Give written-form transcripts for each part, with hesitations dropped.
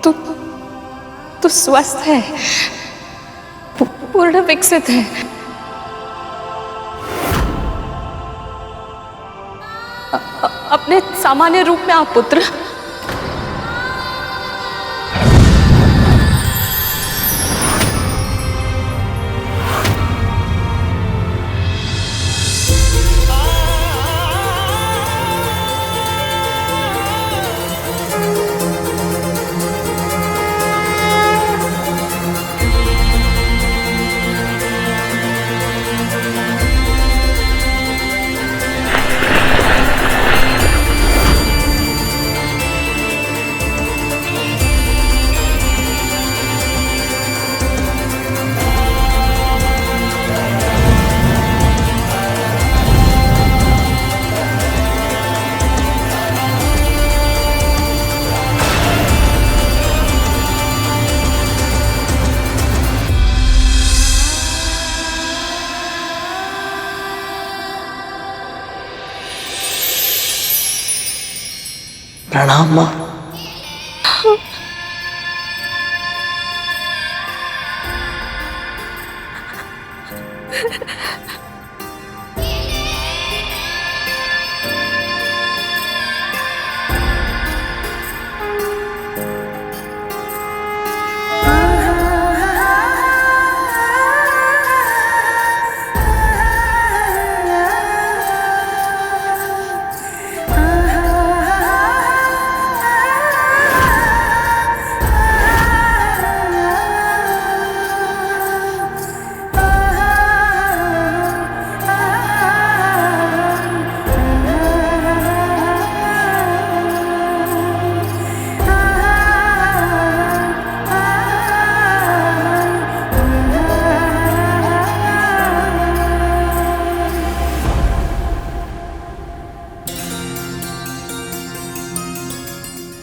तू स्वस्थ है, पूर्ण विकसित है। अपने सामान्य रूप में आप पुत्र। प्रणाम माँ।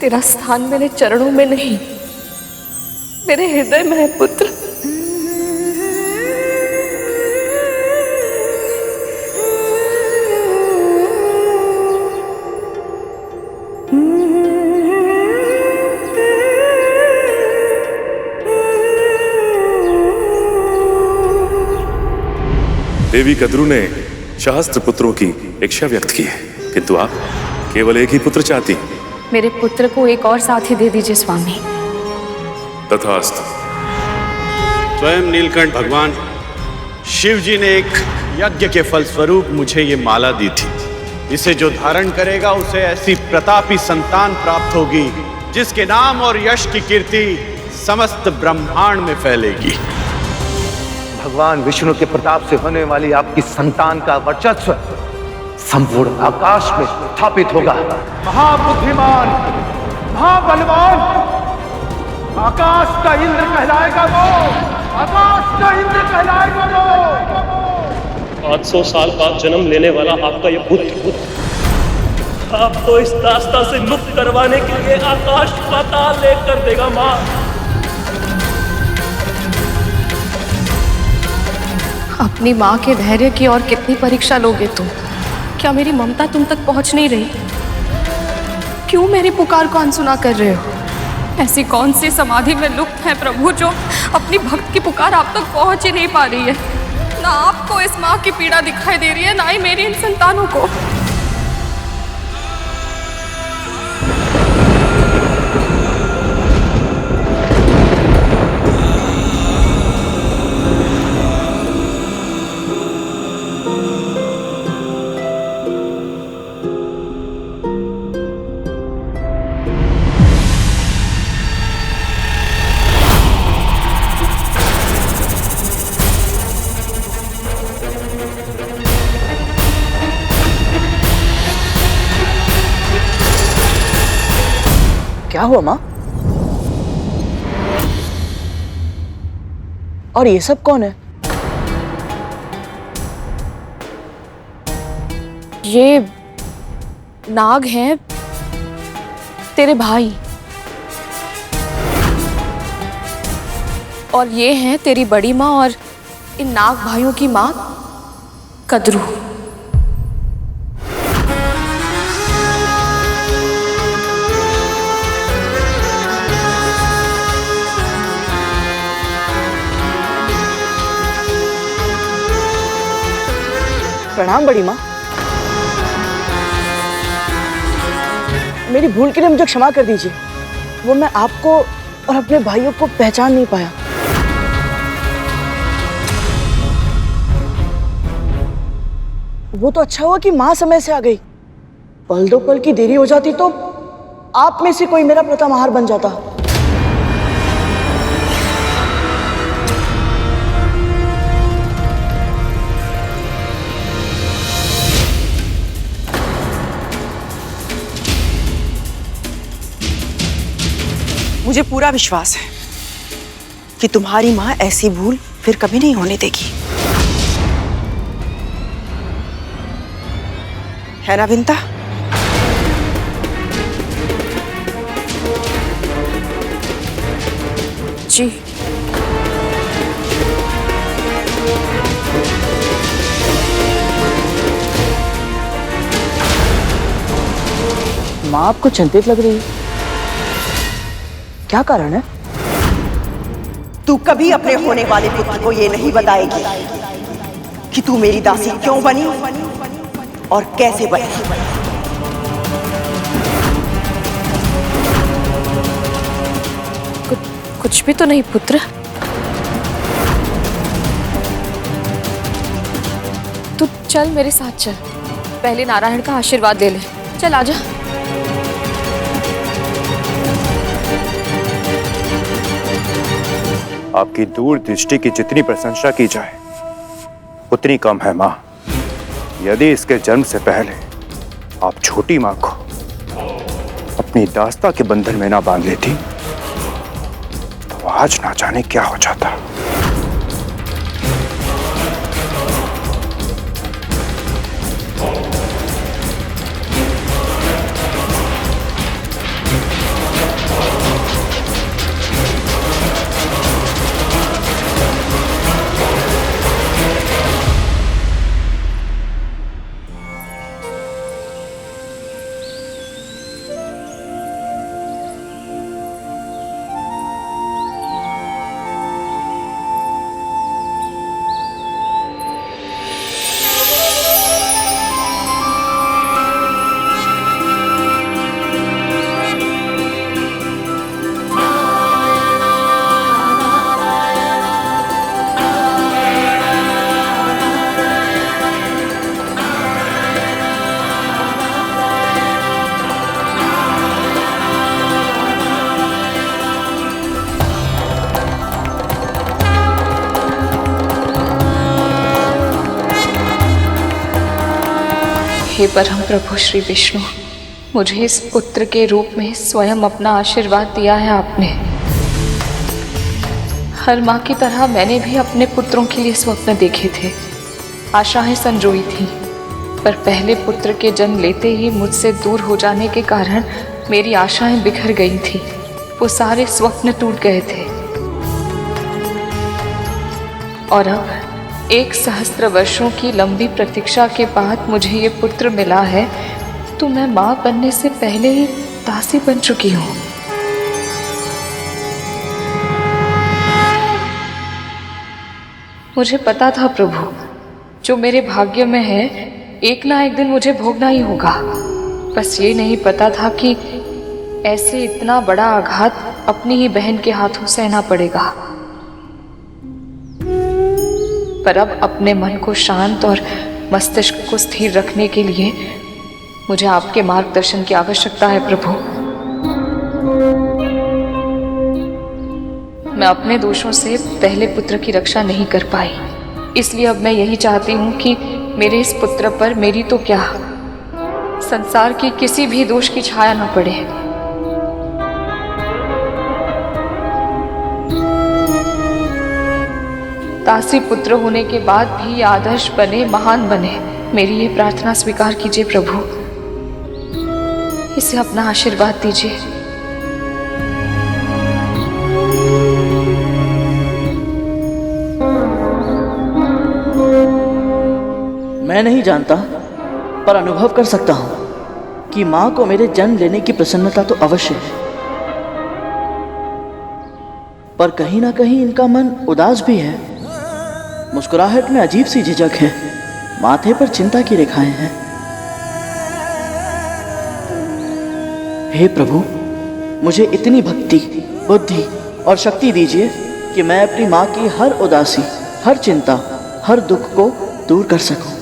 तेरा स्थान मेरे चरणों में नहीं, मेरे हृदय में है पुत्र। देवी कद्रू ने सहस्त्र पुत्रों की इच्छा व्यक्त की है, किंतु आप केवल एक ही पुत्र चाहती। मेरे पुत्र को एक और साथी दे दीजिए स्वामी। तथास्तु। स्वयं नीलकंठ भगवान शिव जी ने एक यज्ञ के फलस्वरूप मुझे ये माला दी थी। इसे जो धारण करेगा उसे ऐसी प्रतापी संतान प्राप्त होगी जिसके नाम और यश की कीर्ति समस्त ब्रह्मांड में फैलेगी। भगवान विष्णु के प्रताप से होने वाली आपकी संतान का वर्चस्व संपूर्ण आकाश में स्थापित होगा। महाबुद्धिमान, महाबलवान, आकाश का इंद्र कहलाएगा वो, आकाश का इंद्र कहलाएगा वो। 800 साल बाद जन्म लेने वाला आपका यह पुत्र आपको इस दास्ता से मुक्त करवाने के लिए आकाश पाताल लेकर देगा मां। अपनी माँ के धैर्य की और कितनी परीक्षा लोगे तुम? क्या मेरी ममता तुम तक पहुंच नहीं रही? क्यों मेरी पुकार को अनसुना कर रहे हो? ऐसी कौन सी समाधि में लुप्त है प्रभु जो अपनी भक्त की पुकार आप तक पहुंच ही नहीं पा रही है? ना आपको इस माँ की पीड़ा दिखाई दे रही है, ना ही मेरी इन संतानों को। क्या हुआ माँ? और ये सब कौन है? ये नाग हैं तेरे भाई, और ये हैं तेरी बड़ी माँ और इन नाग भाइयों की माँ कद्रू। प्रणाम बड़ी माँ। मेरी भूल के लिए मुझे क्षमा कर दीजिए। वो मैं आपको और अपने भाइयों को पहचान नहीं पाया। वो तो अच्छा हुआ कि माँ समय से आ गई। पल दो पल की देरी हो जाती तो आप में से कोई मेरा प्रथम आहार बन जाता। मुझे पूरा विश्वास है कि तुम्हारी माँ ऐसी भूल फिर कभी नहीं होने देगी, है ना विंता? जी। माँ आपको चिंतित लग रही है, क्या कारण है? तू कभी अपने होने वाले पुत्र को ये नहीं बताएगी कि तू मेरी दासी क्यों बनी और कैसे बनी। कुछ भी तो नहीं पुत्र। तू चल मेरे साथ चल, पहले नारायण का आशीर्वाद ले ले। चल आजा। आपकी दूरदृष्टि की जितनी प्रशंसा की जाए उतनी कम है मां। यदि इसके जन्म से पहले आप छोटी मां को अपनी दास्ता के बंधन में ना बांध लेती तो आज ना जाने क्या हो जाता। हे परम प्रभु श्री विष्णु, मुझे इस पुत्र के रूप में स्वयं अपना आशीर्वाद दिया है आपने। हर माँ की तरह मैंने भी अपने पुत्रों के लिए स्वप्न देखे थे, आशाएं संजोई थी, पर पहले पुत्र के जन्म लेते ही मुझसे दूर हो जाने के कारण मेरी आशाएं बिखर गई थी। वो सारे स्वप्न टूट गए थे और अब 1,000 वर्षों की लंबी प्रतीक्षा के बाद मुझे ये पुत्र मिला है, तो मैं माँ बनने से पहले ही दासी बन चुकी हूँ। मुझे पता था प्रभु, जो मेरे भाग्य में है एक ना एक दिन मुझे भोगना ही होगा। बस ये नहीं पता था कि ऐसे इतना बड़ा आघात अपनी ही बहन के हाथों सहना पड़ेगा। पर अब अपने मन को शांत और मस्तिष्क को स्थिर रखने के लिए मुझे आपके मार्गदर्शन की आवश्यकता है प्रभु। मैं अपने दोषों से पहले पुत्र की रक्षा नहीं कर पाई, इसलिए अब मैं यही चाहती हूँ कि मेरे इस पुत्र पर मेरी तो क्या, संसार की किसी भी दोष की छाया न पड़े। दासी पुत्र होने के बाद भी आदर्श बने, महान बने, मेरी ये प्रार्थना स्वीकार कीजिए प्रभु। इसे अपना आशीर्वाद दीजिए। मैं नहीं जानता, पर अनुभव कर सकता हूं कि मां को मेरे जन्म लेने की प्रसन्नता तो अवश्य है, पर कहीं ना कहीं इनका मन उदास भी है। मुस्कुराहट में अजीब सी झिझक है, माथे पर चिंता की रेखाएं हैं। हे प्रभु, मुझे इतनी भक्ति, बुद्धि और शक्ति दीजिए कि मैं अपनी माँ की हर उदासी, हर चिंता, हर दुख को दूर कर सकूं।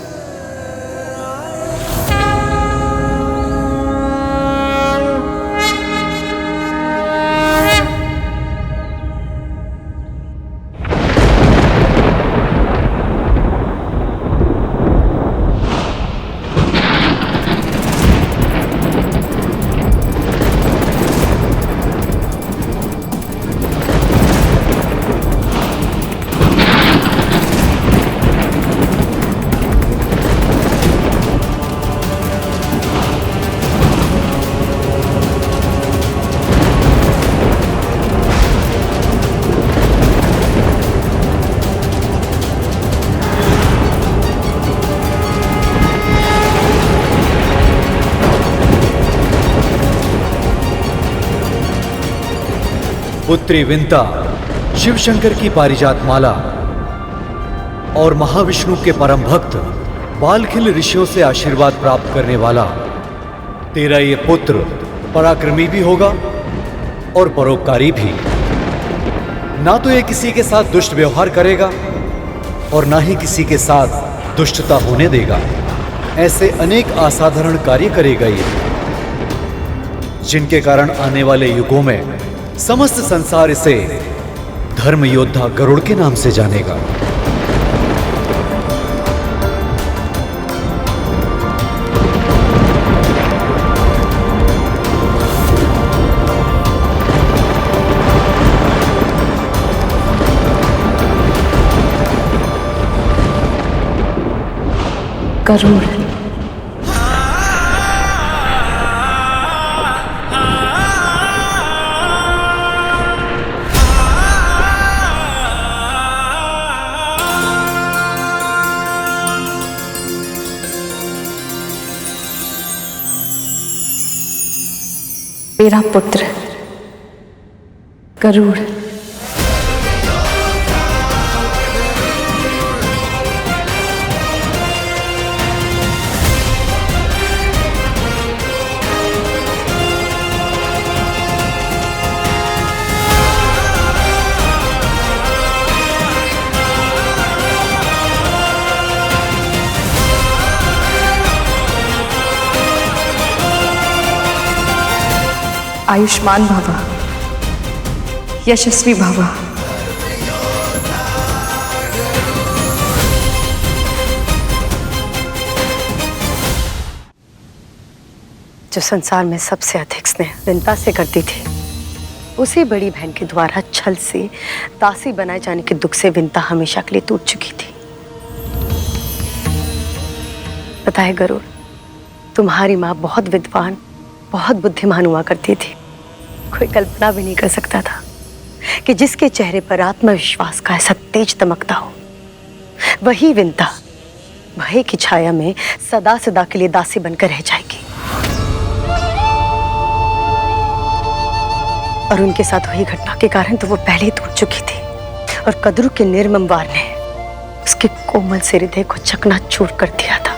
पुत्री विंता, शिव शंकर की पारिजात माला और महाविष्णु के परम भक्त बालखिल ऋषियों से आशीर्वाद प्राप्त करने वाला तेरा ये पुत्र पराक्रमी भी होगा और परोपकारी भी। ना तो ये किसी के साथ दुष्ट व्यवहार करेगा और ना ही किसी के साथ दुष्टता होने देगा। ऐसे अनेक असाधारण कार्य करेगा ये, जिनके कारण आने वाले युगों में समस्त संसार इसे धर्म योद्धा गरुड़ के नाम से जानेगा। गरुड़, मेरा पुत्र गरुड़। आयुष्मान भव, यशस्वी भव। जो संसार में सबसे अधिक स्नेह विंता से करती थी, उसी बड़ी बहन के द्वारा छल से दासी बनाए जाने के दुख से विंता हमेशा के लिए टूट चुकी थी। पता है गरुड़, तुम्हारी माँ बहुत विद्वान, बहुत बुद्धिमान हुआ करती थी। कोई कल्पना भी नहीं कर सकता था कि जिसके चेहरे पर आत्मविश्वास का ऐसा तेज दमकता हो, वही विंता भय की छाया में सदा सदा के लिए दासी बनकर रह जाएगी। और उनके साथ हुई घटना के कारण तो वो पहले ही टूट चुकी थी, और कद्रू के निर्मम वार ने उसके कोमल से हृदय को चकनाचूर कर दिया था।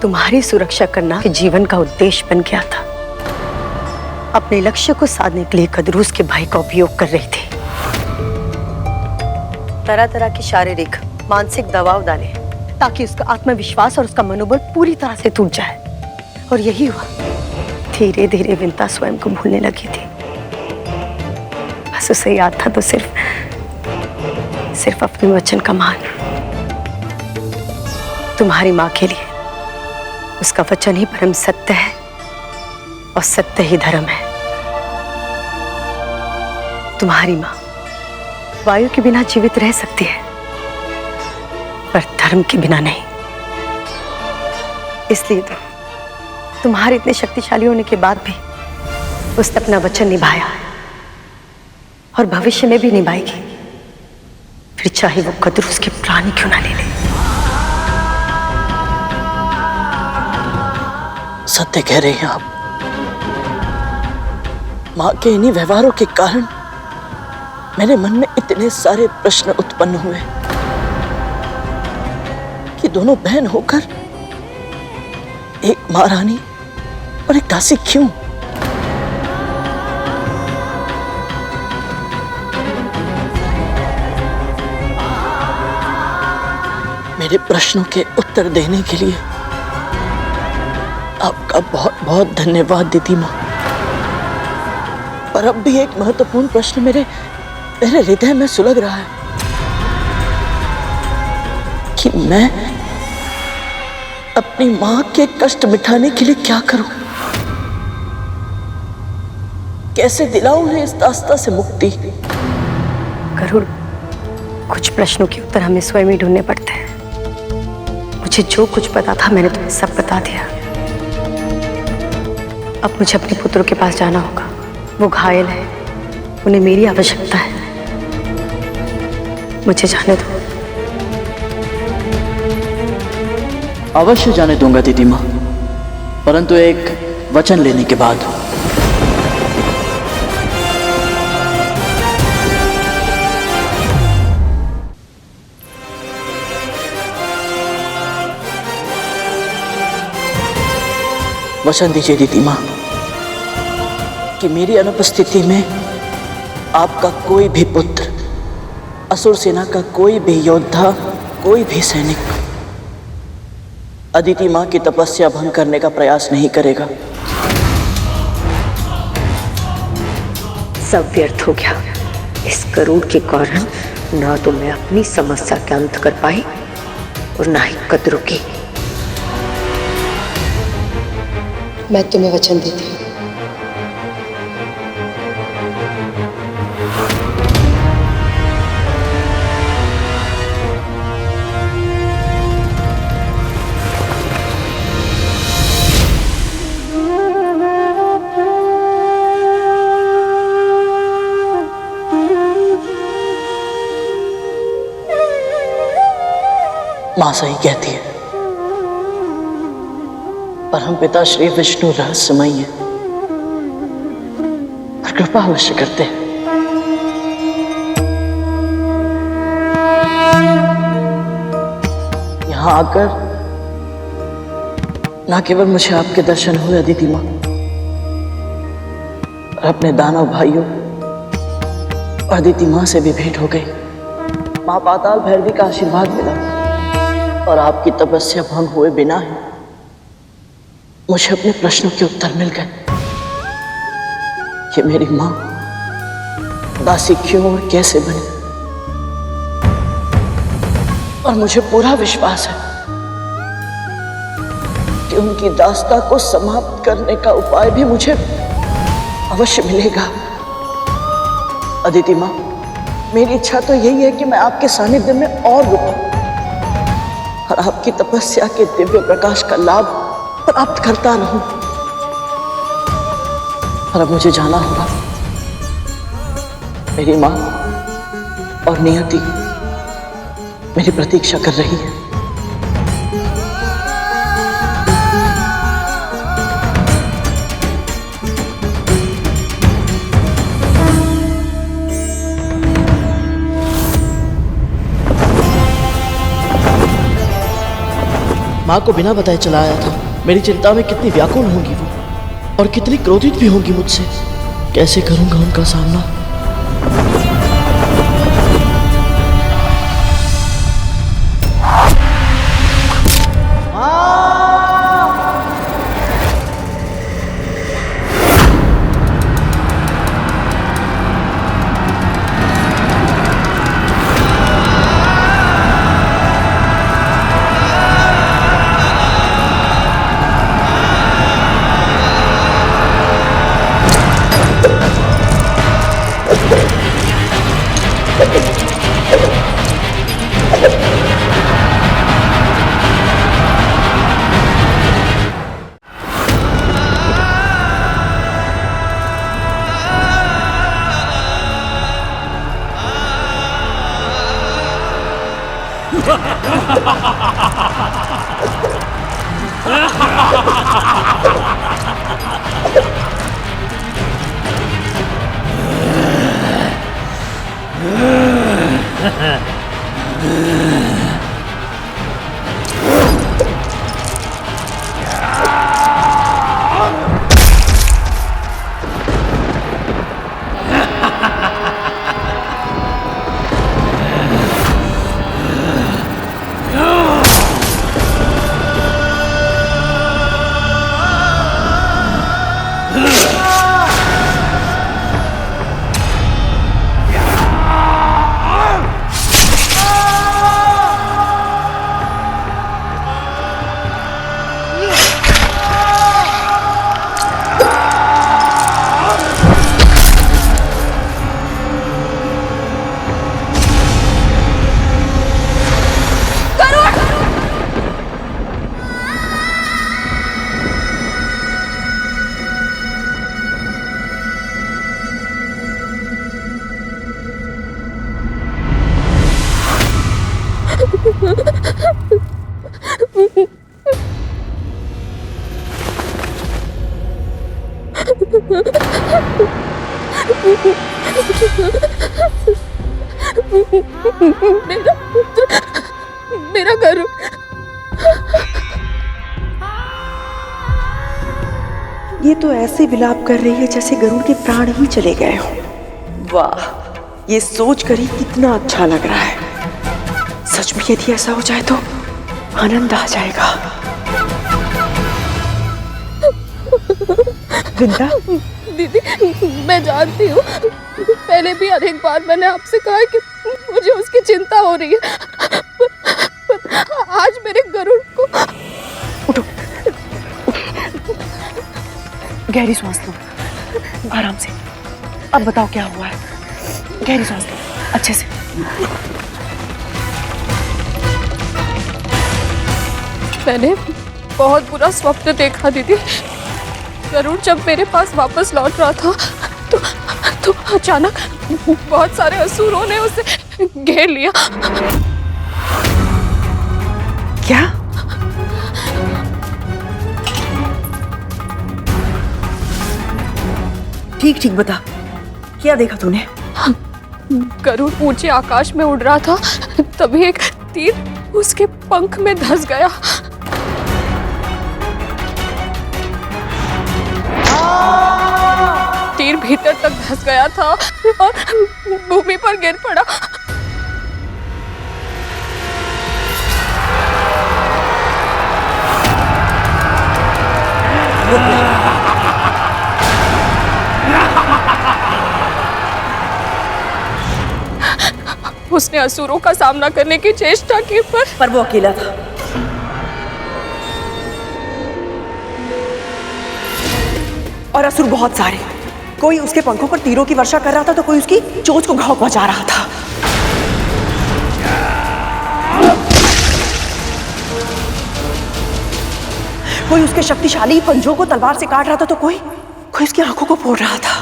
तुम्हारी सुरक्षा करना जीवन का उद्देश्य बन गया था। अपने लक्ष्य को साधने के लिए कद्रू उसके भाई का उपयोग कर रही थी। तरह तरह की शारीरिक मानसिक दबाव डाले ताकि उसका आत्मविश्वास और उसका मनोबल पूरी तरह से टूट जाए। और यही हुआ। धीरे धीरे विंता स्वयं को भूलने लगी थी। बस उसे याद था तो सिर्फ अपने वचन का मान। तुम्हारी माँ के लिए उसका वचन ही परम सत्य है और सत्य ही धर्म है। तुम्हारी माँ वायु के बिना जीवित रह सकती है, पर धर्म के बिना नहीं। इसलिए तो तुम्हारे इतने शक्तिशाली होने के बाद भी उसने अपना वचन निभाया और भविष्य में भी निभाएगी, फिर चाहे वो कद्रू उसके प्राण क्यों ना ले ले। सत्य कह रहे हैं आप। माँ के इन्हीं व्यवहारों के कारण मेरे मन में इतने सारे प्रश्न उत्पन्न हुए। कि दोनों बहन होकर एक महारानी और एक दासी क्यों? मेरे प्रश्नों के उत्तर देने के लिए आपका बहुत बहुत धन्यवाद दीदी माँ। पर अब भी एक महत्वपूर्ण प्रश्न मेरे हृदय में सुलग रहा है कि मैं अपनी माँ के कष्ट मिटाने के लिए क्या करूं? कैसे दिलाऊं उन्हें इस दास्ता से मुक्ति? गरुड़, कुछ प्रश्नों के उत्तर हमें स्वयं ही ढूंढने पड़ते हैं। मुझे जो कुछ पता था मैंने तुम्हें सब बता दिया। अब मुझे अपने पुत्रों के पास जाना होगा। वो घायल है, उन्हें मेरी आवश्यकता है। मुझे जाने दो। अवश्य जाने दूंगा दीदी माँ, परंतु एक वचन लेने के बाद। वचन दीजिए दीदी माँ कि मेरी अनुपस्थिति में आपका कोई भी पुत्र, असुर सेना का कोई भी योद्धा, कोई भी सैनिक अदिति माँ की तपस्या भंग करने का प्रयास नहीं करेगा। सब व्यर्थ हो गया। इस गरुड़ के कारण ना तो मैं अपनी समस्या का अंत कर पाई और ना ही कद्रों की। मैं तुम्हें वचन देती हूँ। मां सही कहती है, परमपिता श्री विष्णु रहस्यमय है और कृपा अवश्य करते हैं। यहां आकर न केवल मुझे आपके दर्शन हुए अदिति मां, और अपने दानव भाइयों और अदिति मां से भी भेंट हो गई। मां पाताल भैरवी का आशीर्वाद मिला और आपकी तपस्या भंग हुए बिना ही मुझे अपने प्रश्नों के उत्तर मिल गए कि मेरी मां दासी क्यों और कैसे बनी। और मुझे पूरा विश्वास है कि उनकी दास्ता को समाप्त करने का उपाय भी मुझे अवश्य मिलेगा। अदिति मां, मेरी इच्छा तो यही है कि मैं आपके सानिध्य में और रुकूं और आपकी तपस्या के दिव्य प्रकाश का लाभ प्राप्त करता रहूं। और अब मुझे जाना होगा। मेरी मां और नियति मेरी प्रतीक्षा कर रही है। मां को बिना बताए चला आया था। मेरी चिंता में कितनी व्याकुल होंगी वो और कितनी क्रोधित भी होंगी मुझसे। कैसे करूंगा उनका सामना? मेरा गरुड़। ये तो ऐसे विलाप कर रही है जैसे गरुड़ के प्राण ही चले गए हो। वाह, ये सोच कर ही कितना अच्छा लग रहा है। सच में यदि ऐसा हो जाए तो आनंद आ जाएगा। विंता, दीदी, मैं जानती हूँ, पहले भी अनेक बार मैंने आपसे कहा कि मुझे उसकी चिंता हो रही है, पर आज मेरे गरुड़ को। उठो, गहरी सांस लो, आराम से। अब बताओ क्या हुआ है। गहरी सांस लो, अच्छे से। मैंने बहुत बुरा स्वप्न देखा दीदी। गरुड़ जब मेरे पास वापस लौट रहा था तो अचानक बहुत सारे असुरों ने उसे घेर लिया। क्या? ठीक ठीक बता, क्या देखा तूने? गरुड़ ऊंचे आकाश में उड़ रहा था, तभी एक तीर उसके पंख में धंस गया। तीर भीतर तक धंस गया था और भूमि पर गिर पड़ा। उसने असुरों का सामना करने की चेष्टा की, पर वो अकेला था। और असुर बहुत सारे। कोई उसके पंखों पर तीरों की वर्षा कर रहा था तो कोई उसकी चोंच को घाव पहुंचा रहा था। कोई उसके शक्तिशाली पंजों को तलवार से काट रहा था तो कोई उसकी आंखों को फोड़ रहा था।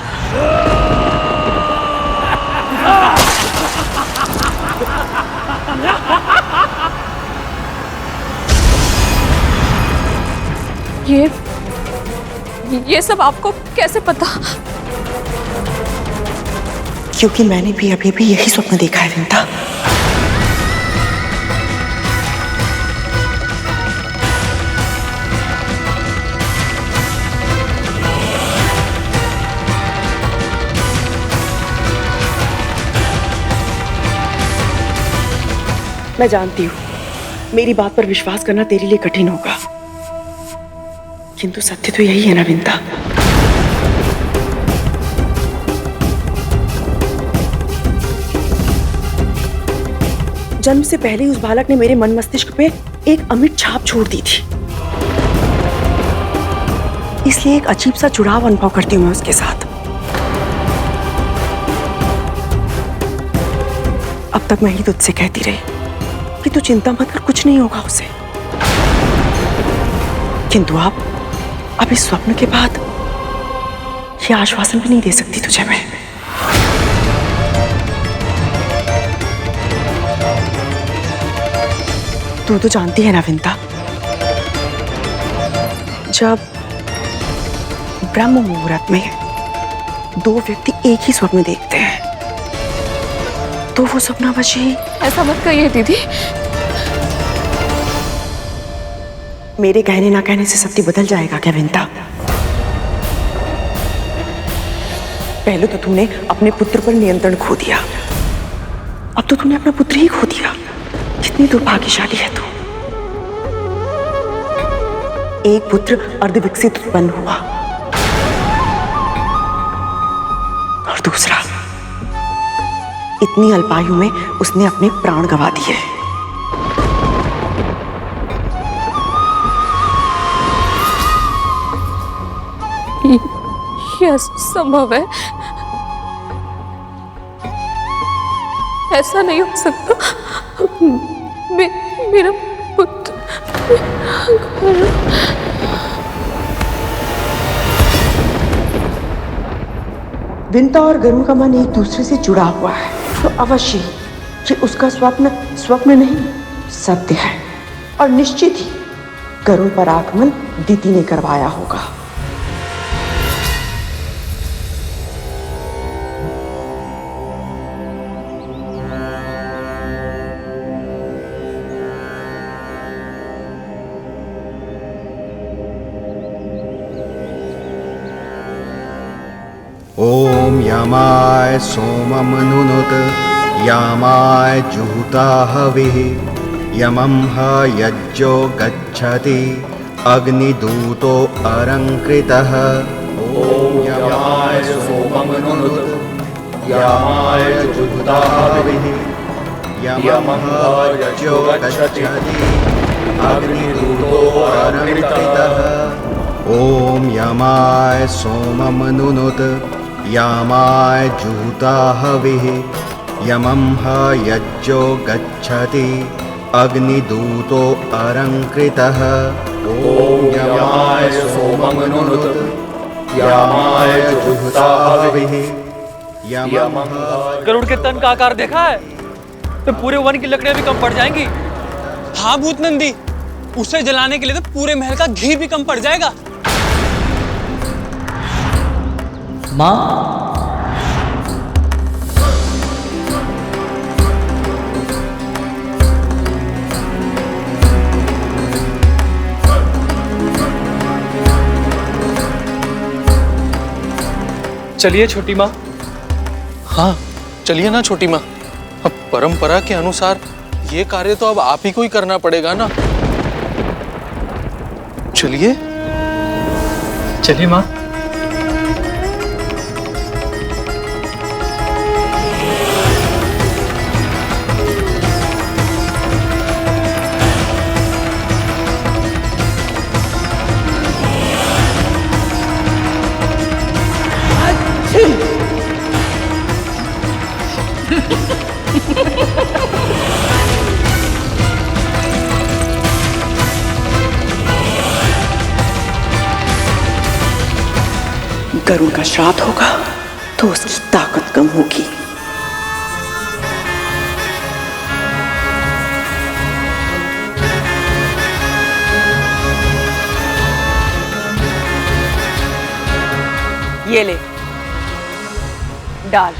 ये सब आपको कैसे पता? क्योंकि मैंने भी अभी यही स्वप्न देखा है विंता। मैं जानती हूँ मेरी बात पर विश्वास करना तेरे लिए कठिन होगा, किंतु सत्य तो यही है ना विंता। जन्म से पहले ही उस बालक ने मेरे मन मस्तिष्क पे एक अमिट छाप छोड़ दी थी, इसलिए एक अजीब सा जुड़ाव अनुभव करती हूँ मैं उसके साथ। अब तक मैं ही तुझसे कहती रही कि तू चिंता मत कर, कुछ नहीं होगा उसे, किंतु अब इस स्वप्न के बाद ये आश्वासन भी नहीं दे सकती तुझे मैं। तू तो जानती है ना विंता, जब ब्रह्म मुहूर्त में दो व्यक्ति एक ही स्वप्न देखते हैं तो वो सपनावश ही। ऐसा मत कहिए दीदी। मेरे कहने ना कहने से सत्य बदल जाएगा क्या विंता? पहले तो तूने अपने पुत्र पर नियंत्रण खो दिया, अब तो तूने अपना पुत्र ही खो दिया। कितनी दुर्भाग्यशाली है तू। एक पुत्र अर्धविकसित उत्पन्न हुआ और दूसरा इतनी अल्पायु में उसने अपने प्राण गंवा दिए। यह संभव है? ऐसा नहीं हो सकता। मेरा पुत्र। विंता और गरुड़ का मन एक दूसरे से जुड़ा हुआ है, तो अवश्य कि उसका स्वप्न नहीं सत्य है। और निश्चित ही गरुड़ पर आगमन दीदी ने करवाया होगा। ॐ यमाय सोमं नुनुत यामाय जुहुता हविः यमं ह यज्ञो गच्छति अग्निदूतो अलङ्कृतः ॐ यमाय सोमं नुनुत यामाय जुहुता हविः यमं ह यज्ञो गच्छति अग्निदूतो अलङ्कृतः ॐ यमाय सोमं नुनुत यामाय जुहुता हविः यमं ह यज्ञो गच्छति अग्निदूतो अलङ्कृतः ॐ यमाय सोमं नुनुत यामाय जुहुता हविः यमं ह। गरुड़ के तन का आकार देखा है? तो पूरे वन की लकड़ियां भी कम पड़ जाएंगी। हाँ भूत नंदी, उसे जलाने के लिए तो पूरे महल का घी भी कम पड़ जाएगा। माँ, चलिए छोटी माँ। हाँ चलिए ना छोटी माँ, अब परंपरा के अनुसार ये कार्य तो अब आप ही को ही करना पड़ेगा ना। चलिए चलिए माँ। गरुड़ का श्राद्ध होगा तो उसकी ताकत कम होगी। ये ले, डाल।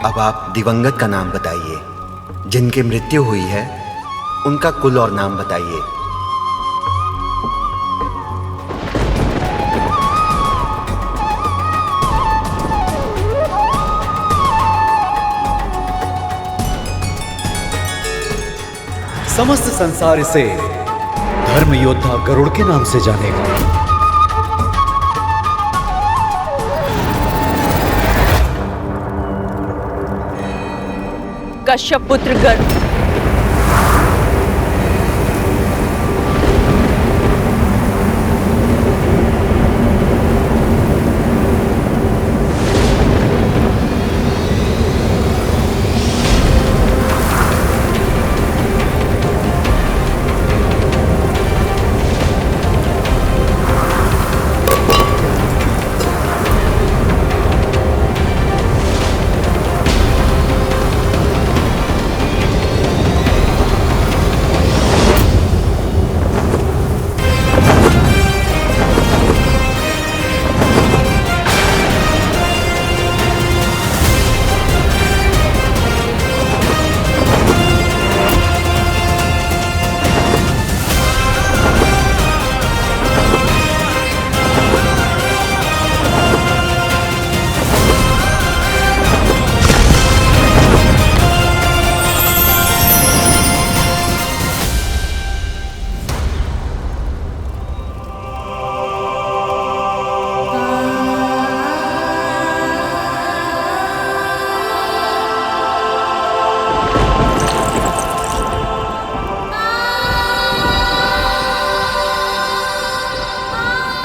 अब आप दिवंगत का नाम बताइए। जिनकी मृत्यु हुई है उनका कुल और नाम बताइए। समस्त संसार इसे धर्म योद्धा गरुड़ के नाम से जानेगा। कश्यप पुत्र गरुड़।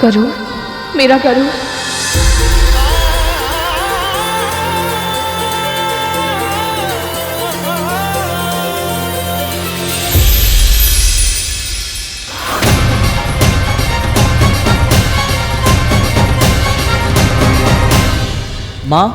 गरुड़, मेरा गरुड़। माँ,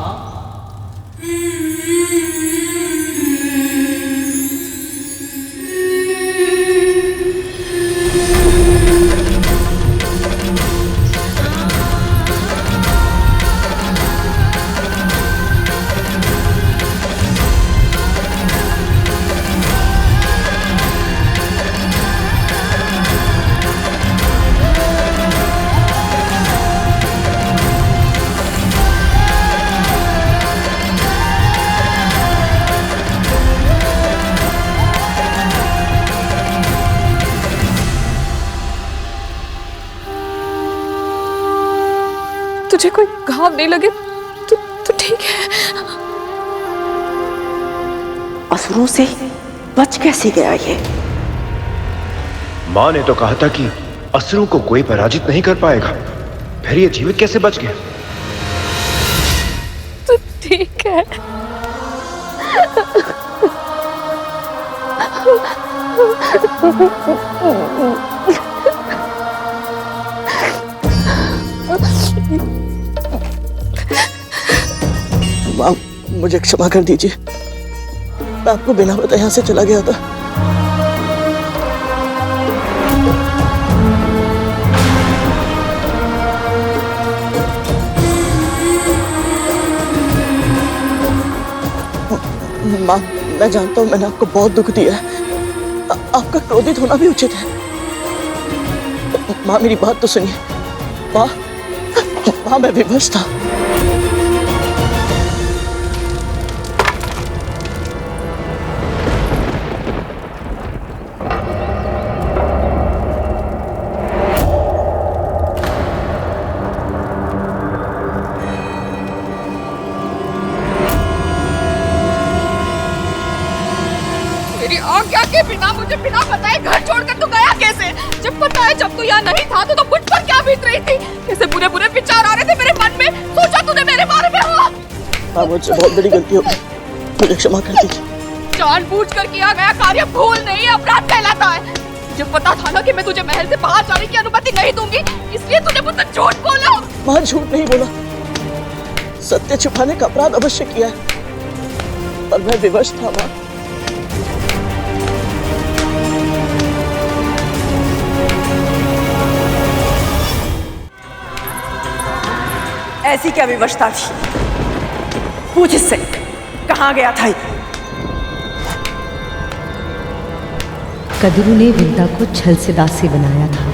मुझे कोई घाव नहीं लगे तो ठीक है। असुरों से बच कैसे गया ये? माँ ने तो कहा था कि असुरों को कोई पराजित नहीं कर पाएगा, फिर ये जीवित कैसे बच गया? तो ठीक है। माँ, मुझे क्षमा कर दीजिए, मैं आपको बिना बताए यहाँ से चला गया था। माँ, मैं जानता हूँ मैंने आपको बहुत दुख दिया है, आपका क्रोधित होना भी उचित है। माँ, मेरी बात तो सुनिए। माँ, मैं विवश था। आज्ञा के बिना, मुझे बिना बताए घर छोड़कर तू गया कैसे? जब पता है जब तू यहाँ नहीं था तो मुझ पर क्या बीत रही थी? कैसे बुरे बुरे विचार आ रहे थे मेरे मन में? सोचा तूने मेरे बारे में हो? हाँ, मुझसे बहुत बड़ी गलती हो गई, मुझे क्षमा कर दीजिए। जानबूझकर किया गया कार्य भूल नहीं, अपराध कहलाता है। जब पता था ना कि मैं तुझे महल से बाहर जाने की अनुमति नहीं दूंगी, इसलिए तूने मुझसे झूठ बोला। माँ, झूठ नहीं बोला, सत्य छुपाने का अपराध अवश्य किया है, पर मैं विवश था। माँ, ऐसी क्या विवशता थी? पूछ इससे, कहाँ गया था ये? कद्रू ने विंता को छल से दासी बनाया था।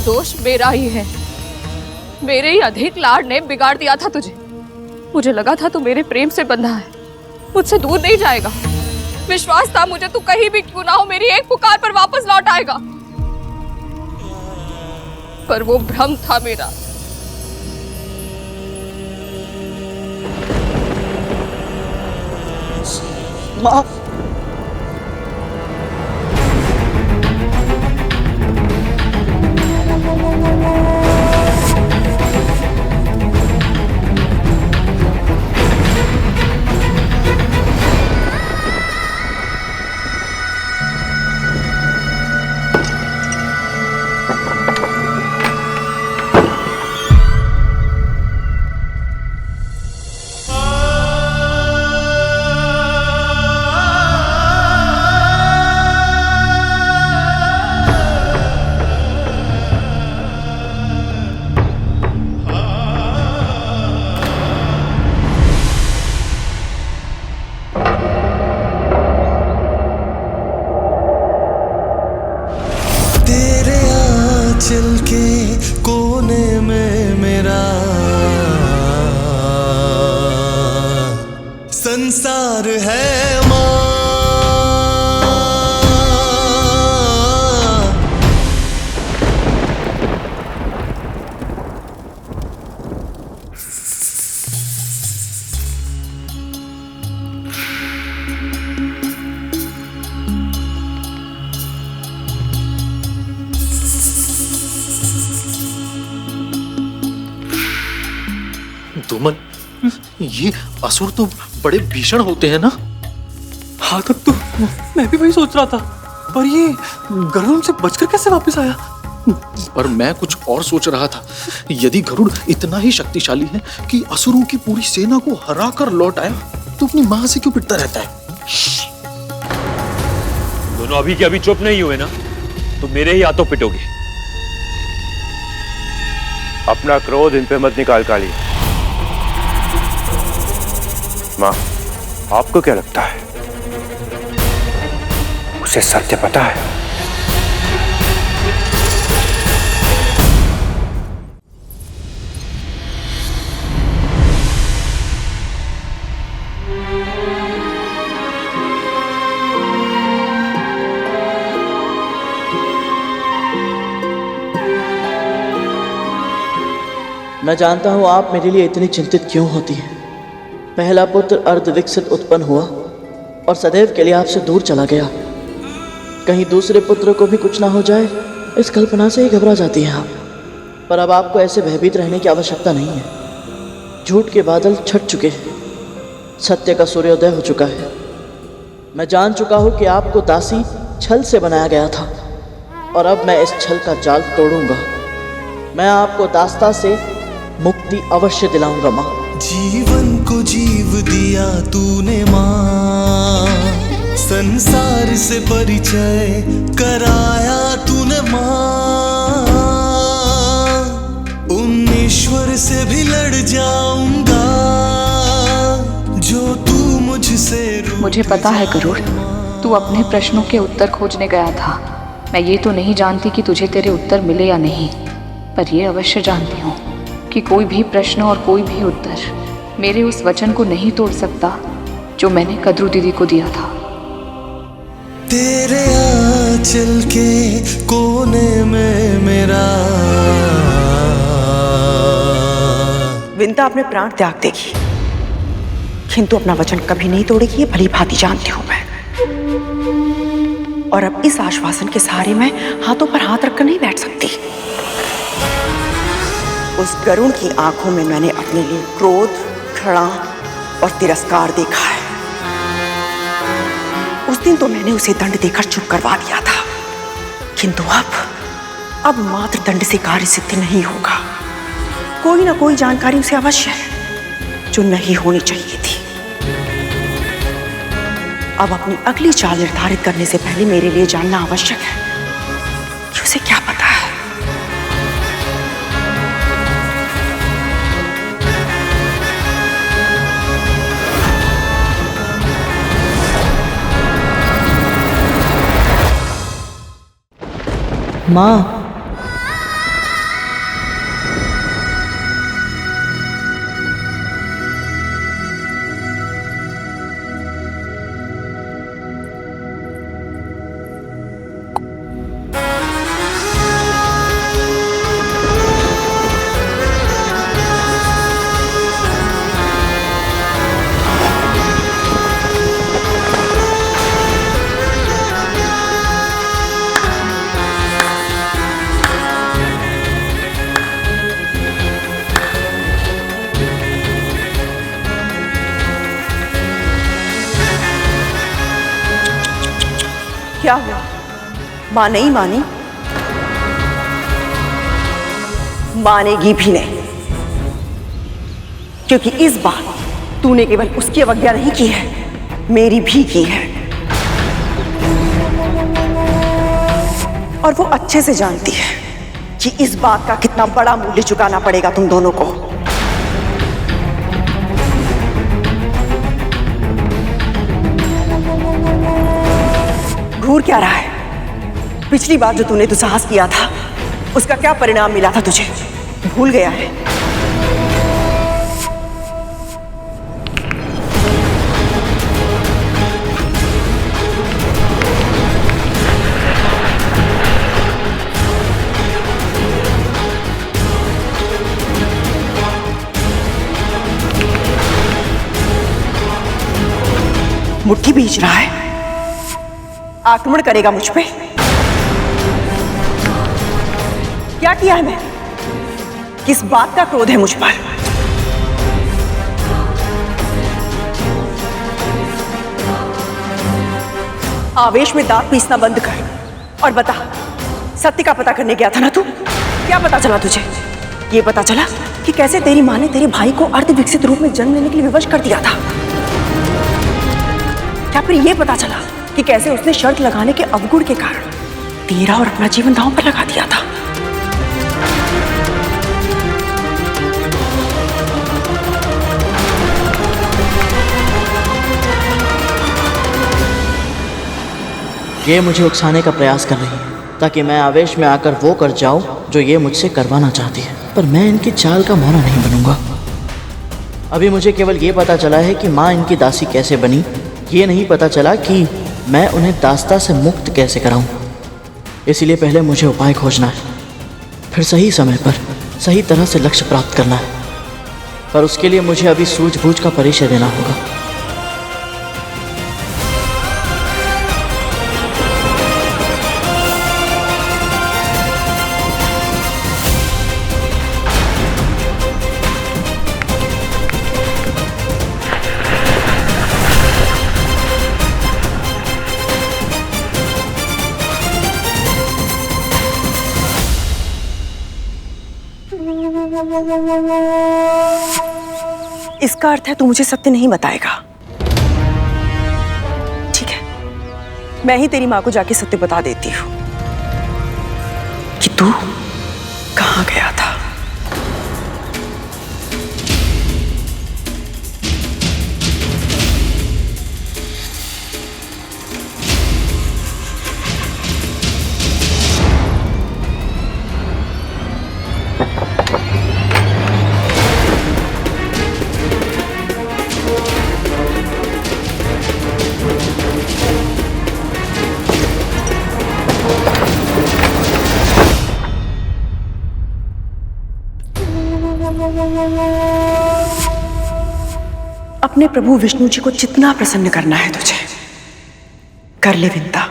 दोष मेरा ही है, मेरे ही अधिक लाड ने बिगाड़ दिया था तुझे। मुझे लगा था तू मेरे प्रेम से बंधा है, मुझसे दूर नहीं जाएगा। विश्वास था मुझे तू कहीं भी क्यों ना हो मेरी एक पुकार पर वापस लौट आएगा, पर वो भ्रम था मेरा। माँ, आंचल के कोने में मेरा संसार है माँ। धूमल, ये असुर तो बड़े भीषण होते हैं ना? हाँ, तब तो मैं भी वही सोच रहा था, पर ये गरुड़ से बचकर कैसे वापस आया? पर मैं कुछ और सोच रहा था। यदि गरुड़ इतना ही शक्तिशाली है कि असुरों की पूरी सेना को हरा कर लौट आया, तो अपनी मां से क्यों पिटता रहता है? दोनों अभी के अभी चुप नहीं हुए ना, तो मेरे ही हाथों पिटोगे। अपना क्रोध इन पे मत निकाल काली। मां, आपको क्या लगता है उसे सत्य पता है? मैं जानता हूं आप मेरे लिए इतनी चिंतित क्यों होती हैं। पहला पुत्र अर्धविकसित उत्पन्न हुआ और सदैव के लिए आपसे दूर चला गया। कहीं दूसरे पुत्र को भी कुछ ना हो जाए, इस कल्पना से ही घबरा जाती हैं आप। पर अब आपको ऐसे भयभीत रहने की आवश्यकता नहीं है। झूठ के बादल छट चुके हैं, सत्य का सूर्योदय हो चुका है। मैं जान चुका हूं कि आपको दासी छल से बनाया गया था, और अब मैं इस छल का जाल तोड़ूंगा। मैं आपको दास्ता से मुक्ति अवश्य दिलाऊंगा माँ। जीवन को जीव दिया तूने माँ, संसार से परिचय कराया तूने माँ। उन ईश्वर से भी लड़ जाऊंगा जो तू मुझसे। मुझे पता है गरुड़, तू अपने प्रश्नों के उत्तर खोजने गया था। मैं ये तो नहीं जानती कि तुझे तेरे उत्तर मिले या नहीं, पर ये अवश्य जानती हूँ कि कोई भी प्रश्न और कोई भी उत्तर मेरे उस वचन को नहीं तोड़ सकता जो मैंने कद्रू दीदी को दिया था। तेरे आंचल के कोने में मेरा। विंता अपने प्राण त्याग देगी, किंतु अपना वचन कभी नहीं तोड़ेगी, ये भली भांति जानती हूं मैं। और अब इस आश्वासन के सहारे मैं हाथों पर हाथ रखकर नहीं बैठ सकती। उस गरुड़ की आंखों में मैंने अपने लिए क्रोध, घृणा और तिरस्कार देखा है। उस दिन तो मैंने उसे दंड देकर चुप करवा दिया था, किंतु अब मात्र दंड से कार्य सिद्ध नहीं होगा। कोई ना कोई जानकारी उसे अवश्य है जो नहीं होनी चाहिए थी। अब अपनी अगली चाल निर्धारित करने से पहले मेरे लिए जानना आवश्यक है कि उसे क्या पता है। माँ, क्या हुआ? मां नहीं मानी? मानेगी भी नहीं, क्योंकि इस बार तूने केवल उसकी अवज्ञा नहीं की है, मेरी भी की है। और वो अच्छे से जानती है कि इस बात का कितना बड़ा मूल्य चुकाना पड़ेगा तुम दोनों को। घूर क्या रहा है? पिछली बार जो तूने दुस्साहस किया था, उसका क्या परिणाम मिला था तुझे? भूल गया है? मुट्ठी बीच रहा है, आक्रमण करेगा मुझ पे। क्या किया है मैं? किस बात का क्रोध है मुझ पर? आवेश में दांत पीसना बंद कर और बता, सत्य का पता करने गया था ना तू? क्या पता चला तुझे? ये पता चला कि कैसे तेरी माँ ने तेरे भाई को अर्ध विकसित रूप में जन्म लेने के लिए विवश कर दिया था? क्या फिर ये पता चला कि कैसे उसने शर्त लगाने के अवगुण के कारण तेरा और अपना जीवन दांव पर लगा दिया था? ये मुझे उकसाने का प्रयास कर रही है ताकि मैं आवेश में आकर वो कर जाऊं जो ये मुझसे करवाना चाहती है, पर मैं इनकी चाल का मोहरा नहीं बनूंगा। अभी मुझे केवल ये पता चला है कि माँ इनकी दासी कैसे बनी, ये नहीं पता चला कि मैं उन्हें दास्ता से मुक्त कैसे कराऊं। इसीलिए पहले मुझे उपाय खोजना है, फिर सही समय पर सही तरह से लक्ष्य प्राप्त करना है, पर उसके लिए मुझे अभी सूझबूझ का परिचय देना होगा। इसका अर्थ है तू मुझे सत्य नहीं बताएगा। ठीक है, मैं ही तेरी माँ को जाके सत्य बता देती हूँ कि तू कहाँ गया था। अपने प्रभु विष्णु जी को जितना प्रसन्न करना है तुझे कर ले विंता,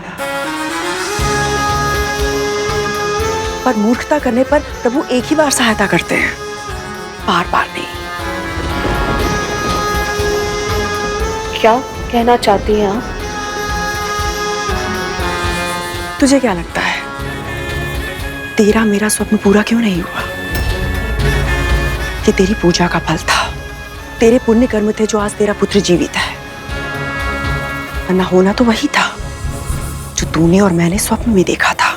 पर मूर्खता करने पर प्रभु एक ही बार सहायता करते हैं, बार बार नहीं। क्या कहना चाहती हैं आप? तुझे क्या लगता है तेरा मेरा स्वप्न पूरा क्यों नहीं हुआ? ये तेरी पूजा का फल था, तेरे पुण्य कर्म थे जो आज तेरा पुत्र जीवित है, वरना होना तो वही था जो तूने और मैंने स्वप्न में देखा था।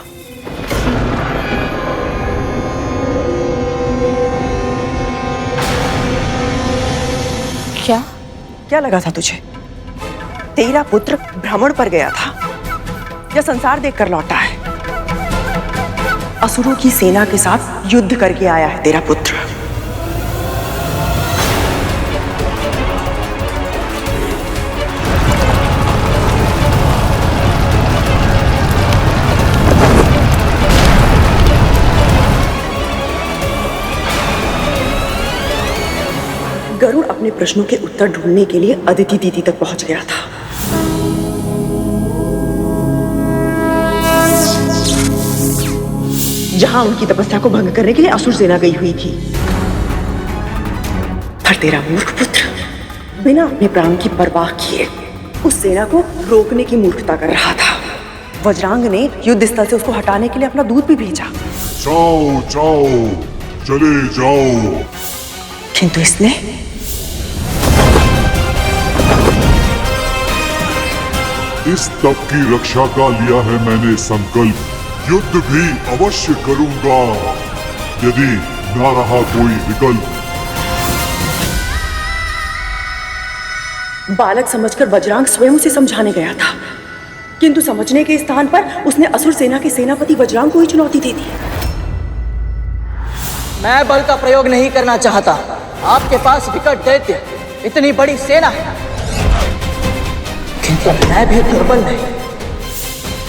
क्या लगा था तुझे? तेरा पुत्र भ्रमण पर गया था या संसार देखकर लौटा है? असुरों की सेना के साथ युद्ध करके आया है तेरा पुत्र। गरुड़ अपने प्रश्नों के उत्तर ढूंढने के लिए अदिति दीदी तक पहुंच गया था। जहां उनकी तपस्या को भंग करने के लिए असुर सेना गई हुई थी। पर तेरा मूर्ख पुत्र बिना अपने प्राण की परवाह किए उस सेना को रोकने की मूर्खता कर रहा था। वज्रांग ने युद्ध स्थल से उसको हटाने के लिए अपना दूत भी भेजा। जाओ जाओ, चले जाओ। किंतु इसने इस तप की रक्षा का लिया है मैंने संकल्प। युद्ध भी अवश्य करूंगा यदि ना रहा कोई विकल्प। बालक समझकर वज्रांग स्वयं उसे समझाने गया था, किंतु समझने के स्थान पर उसने असुर सेना के सेनापति वज्रांग को ही चुनौती दे दी। मैं बल का प्रयोग नहीं करना चाहता। आपके पास विकट दैत्य, इतनी बड़ी सेना है, किंतु मैं भी दुर्बल नहीं।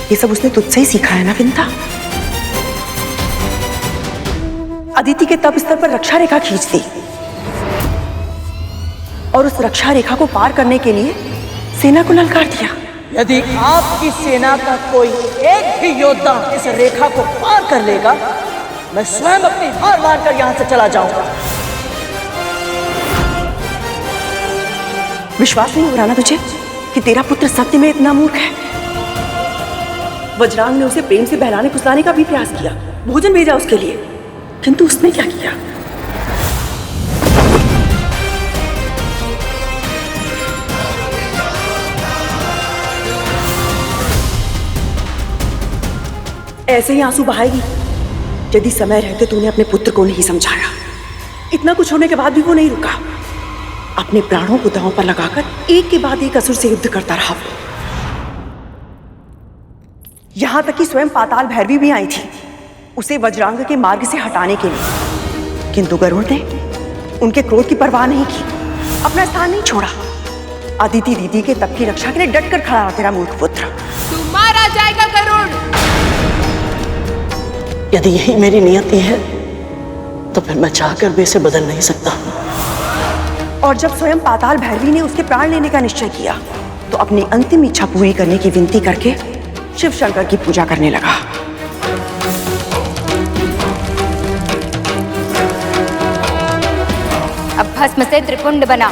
ये सब उसने तुझसे ही सीखा है ना विंता? अदिति के तप स्तर पर रक्षा रेखा खींच दी और उस रक्षा रेखा को पार करने के लिए सेना को ललकार दिया। यदि आपकी सेना का कोई एक भी योद्धा इस रेखा को पार कर लेगा, मैं स्वयं अपनी हार मानकर यहां से चला जाऊंगा। विश्वास नहीं हो रहा ना तुझे कि तेरा पुत्र सत्य में इतना मूर्ख है? वज्रांग ने उसे प्रेम से बहलाने फुसलाने का भी प्रयास किया, भोजन भेजा उसके लिए, किंतु उसने क्या किया? ऐसे ही आंसू बहाएगी यदि समय रहते तूने अपने पुत्र को नहीं समझाया। इतना कुछ होने के बाद भी वो नहीं रुका, अपने प्राणों को दांव पर लगाकर एक के बाद एक असुर से युद्ध करता रहा। यहां तक कि स्वयं पाताल भैरवी भी आई थी उसे वज्रांग के मार्ग से हटाने के लिए, किंतु गरुड़ ने उनके क्रोध की परवाह नहीं की, अपना स्थान नहीं छोड़ा। अदिति दीदी के तप की रक्षा के लिए डटकर खड़ा रहा तेरा मूर्ख पुत्र। तू मारा जाएगा गरुड़। यदि यही मेरी नियति है तो फिर मैं चाहकर भी इसे बदल नहीं सकता। और जब स्वयं पाताल भैरवी ने उसके प्राण लेने का निश्चय किया तो अपनी अंतिम इच्छा पूरी करने की विनती करके शिव शंकर की पूजा करने लगा। अब भस्म से त्रिपुंड बना।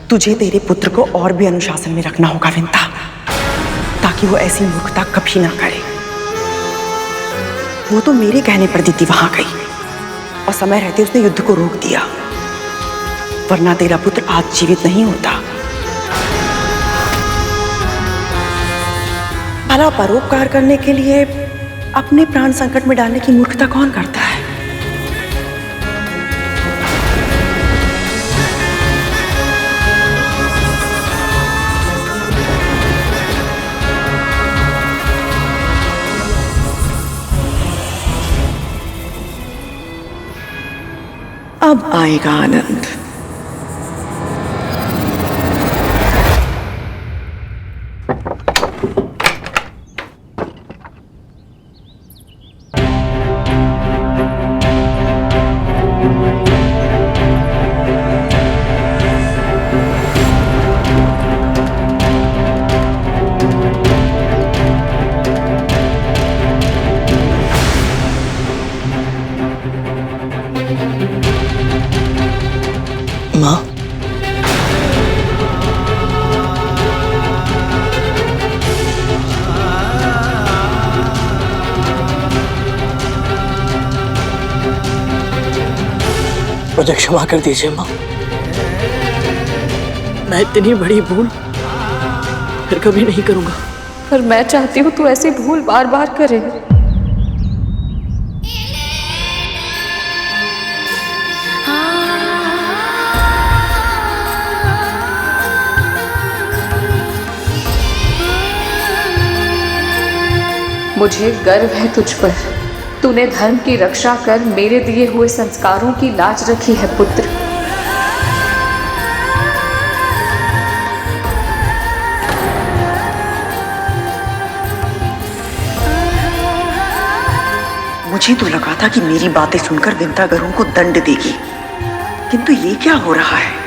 तुझे तेरे पुत्र को और भी अनुशासन में रखना होगा विंता, ताकि वो ऐसी मूर्खता कभी ना करे। वो तो मेरे कहने पर दीदी वहां गई और समय रहते उसने युद्ध को रोक दिया, वरना तेरा पुत्र आज जीवित नहीं होता। भला परोपकार करने के लिए अपने प्राण संकट में डालने की मूर्खता कौन करता है? अब आएगा आनंद। माँ, मुझे क्षमा कर दीजिए माँ। मैं इतनी बड़ी भूल फिर कभी नहीं करूंगा। पर मैं चाहती हूँ तू ऐसी भूल बार बार करे। मुझे गर्व है तुझ पर। तूने धर्म की रक्षा कर मेरे दिए हुए संस्कारों की लाज रखी है पुत्र। मुझे तो लगा था कि मेरी बातें सुनकर विंता गरुड़ को दंड देगी, किंतु ये क्या हो रहा है?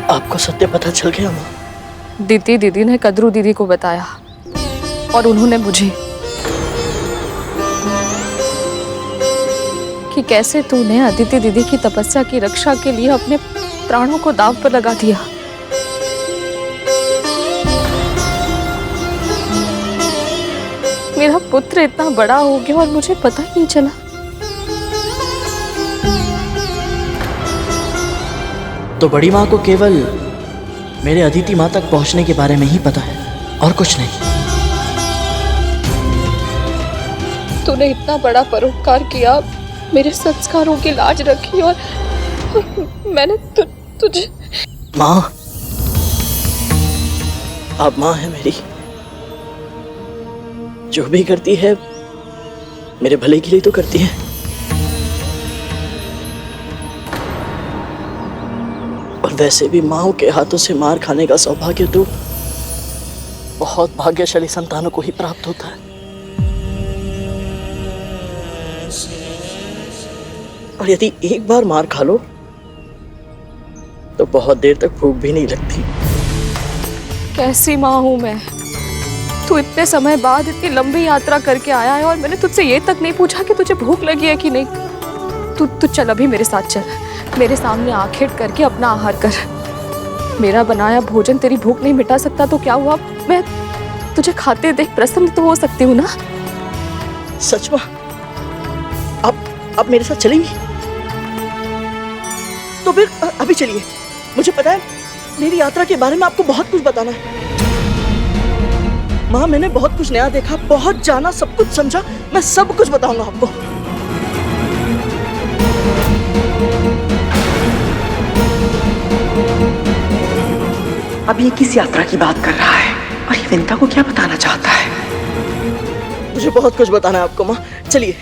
आपको सत्य पता चल गया माँ? दीदी ने कद्रू दीदी को बताया और उन्होंने मुझे कि कैसे तूने अदिति दीदी की तपस्या की रक्षा के लिए अपने प्राणों को दांव पर लगा दिया। मेरा पुत्र इतना बड़ा हो गया और मुझे पता ही नहीं चला। तो बड़ी माँ को केवल मेरे अदिति माँ तक पहुंचने के बारे में ही पता है और कुछ नहीं। तूने इतना बड़ा परोपकार किया, मेरे संस्कारों की लाज रखी और मैंने तुझे। माँ, आप माँ है मेरी, जो भी करती है मेरे भले के लिए तो करती है। और वैसे भी माँ के हाथों से मार खाने का सौभाग्य तो बहुत भाग्यशाली संतानों को ही प्राप्त होता है। और यदि एक बार मार खा लो तो बहुत देर तक भूख भी नहीं लगती, कैसी माँ हूँ मैं। तू इतने समय बाद इतनी लंबी यात्रा करके आया है और मैंने तुझसे ये तक नहीं पूछा कि तुझे भूख लगी है कि नहीं। तू चल अभी मेरे साथ चल, मेरे सामने आंखें करके अपना आहार कर। मेरा बनाया भोजन तेरी भूख नहीं मिटा सकता तो क्या हुआ, मैं तुझे खाते देख प्रसन्न तो हो सकती हूँ ना। सच माँ, आप मेरे साथ चलेंगी? तो फिर अभी चलिए। मुझे पता है मेरी यात्रा के बारे में आपको बहुत कुछ बताना है। माँ, मैंने बहुत कुछ नया देखा, बहुत जाना, सब कुछ समझा। मैं सब कुछ बताऊंगा आपको। अब ये किस यात्रा की बात कर रहा है और ये विंता को क्या बताना चाहता है? मुझे बहुत कुछ बताना है आपको माँ, चलिए।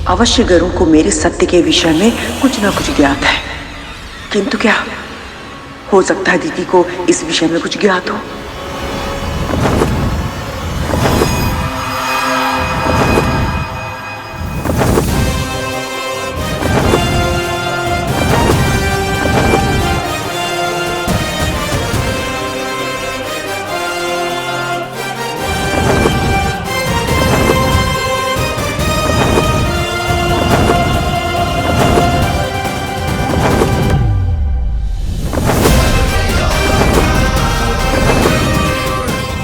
अवश्य गरुड़ को मेरे सत्य के विषय में कुछ ना कुछ ज्ञात है, किंतु क्या हो सकता है दीदी को इस विषय में कुछ ज्ञात हो?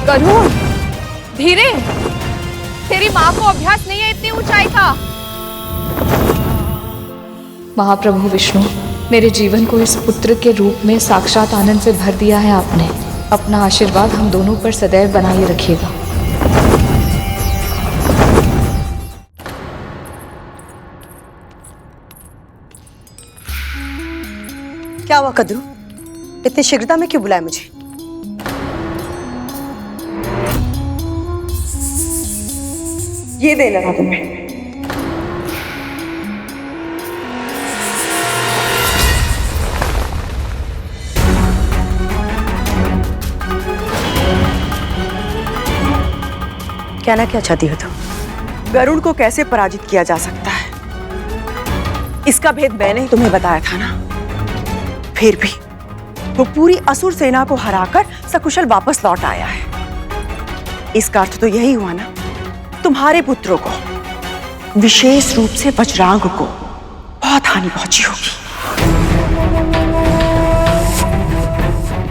गरुड़, धीरे, तेरी माँ को अभ्यास नहीं है इतनी ऊंचाई का। महाप्रभु विष्णु, मेरे जीवन को इस पुत्र के रूप में साक्षात आनंद से भर दिया है आपने। अपना आशीर्वाद हम दोनों पर सदैव बनाए रखिएगा। क्या हुआ कद्रू, इतनी शीघ्रता में क्यों बुलाया मुझे? ये देना था तुम्हें। कहना क्या चाहती हो तुम? गरुड़ को कैसे पराजित किया जा सकता है, इसका भेद मैंने ही तुम्हें बताया था ना। फिर भी वो पूरी असुर सेना को हराकर सकुशल वापस लौट आया है। इसका अर्थ तो यही हुआ ना, तुम्हारे पुत्रों को, विशेष रूप से वज्रांग को बहुत हानि पहुंची होगी।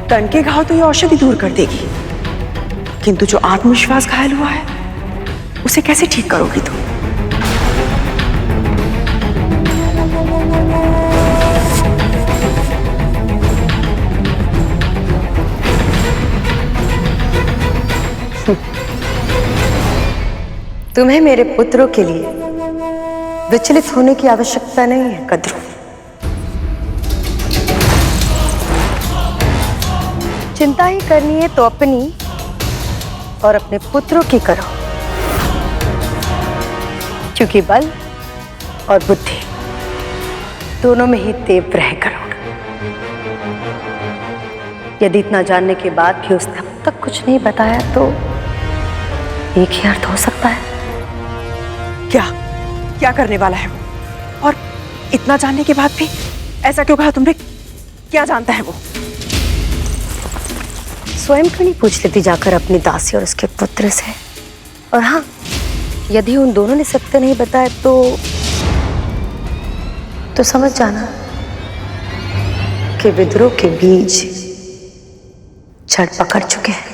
तन के घाव तो ये औषधि दूर कर देगी, किंतु जो आत्मविश्वास घायल हुआ है उसे कैसे ठीक करोगी तुम? तुम्हें मेरे पुत्रों के लिए विचलित होने की आवश्यकता नहीं है कद्रू। चिंता ही करनी है तो अपनी और अपने पुत्रों की करो, क्योंकि बल और बुद्धि दोनों में ही तीव्र है गरुड़। यदि इतना जानने के बाद भी उसने अब तक कुछ नहीं बताया तो एक ही अर्थ हो सकता है। क्या क्या करने वाला है वो? और इतना जानने के बाद भी ऐसा क्यों कहा तुमने? क्या जानता है वो? स्वयं क्यों नहीं पूछ लेती जाकर अपनी दासी और उसके पुत्र से? और हाँ, यदि उन दोनों ने सत्य नहीं बताया तो समझ जाना कि विद्रोह के बीज जड़ पकड़ चुके हैं।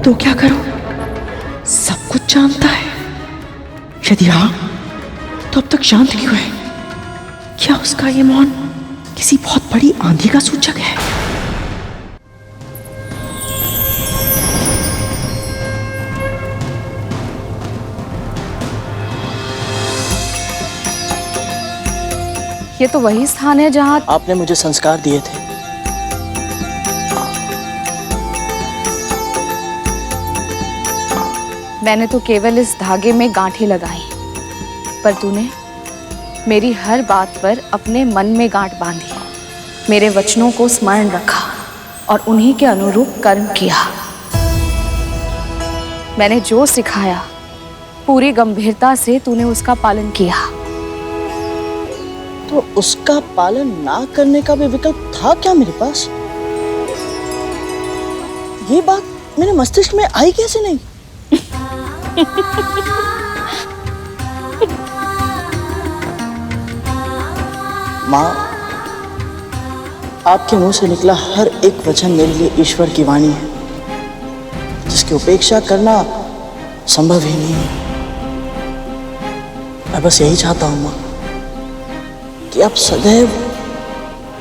तो क्या करूं? सब कुछ जानता है। यदि हाँ, तो अब तक शांत क्यों है? क्या उसका ये मौन किसी बहुत बड़ी आंधी का सूचक है? ये तो वही स्थान है जहां आपने मुझे संस्कार दिए थे। मैंने तो केवल इस धागे में गांठें लगाई, पर तूने मेरी हर बात पर अपने मन में गांठ बांधी, मेरे वचनों को स्मरण रखा और उन्हीं के अनुरूप कर्म किया। मैंने जो सिखाया पूरी गंभीरता से तूने उसका पालन किया। तो उसका पालन ना करने का भी विकल्प था क्या मेरे पास? ये बात मेरे मस्तिष्क में आई कैसे नहीं? माँ, आपके मुंह से निकला हर एक वचन मेरे लिए ईश्वर की वाणी है, जिसकी उपेक्षा करना संभव ही नहीं है। मैं बस यही चाहता हूं माँ कि आप सदैव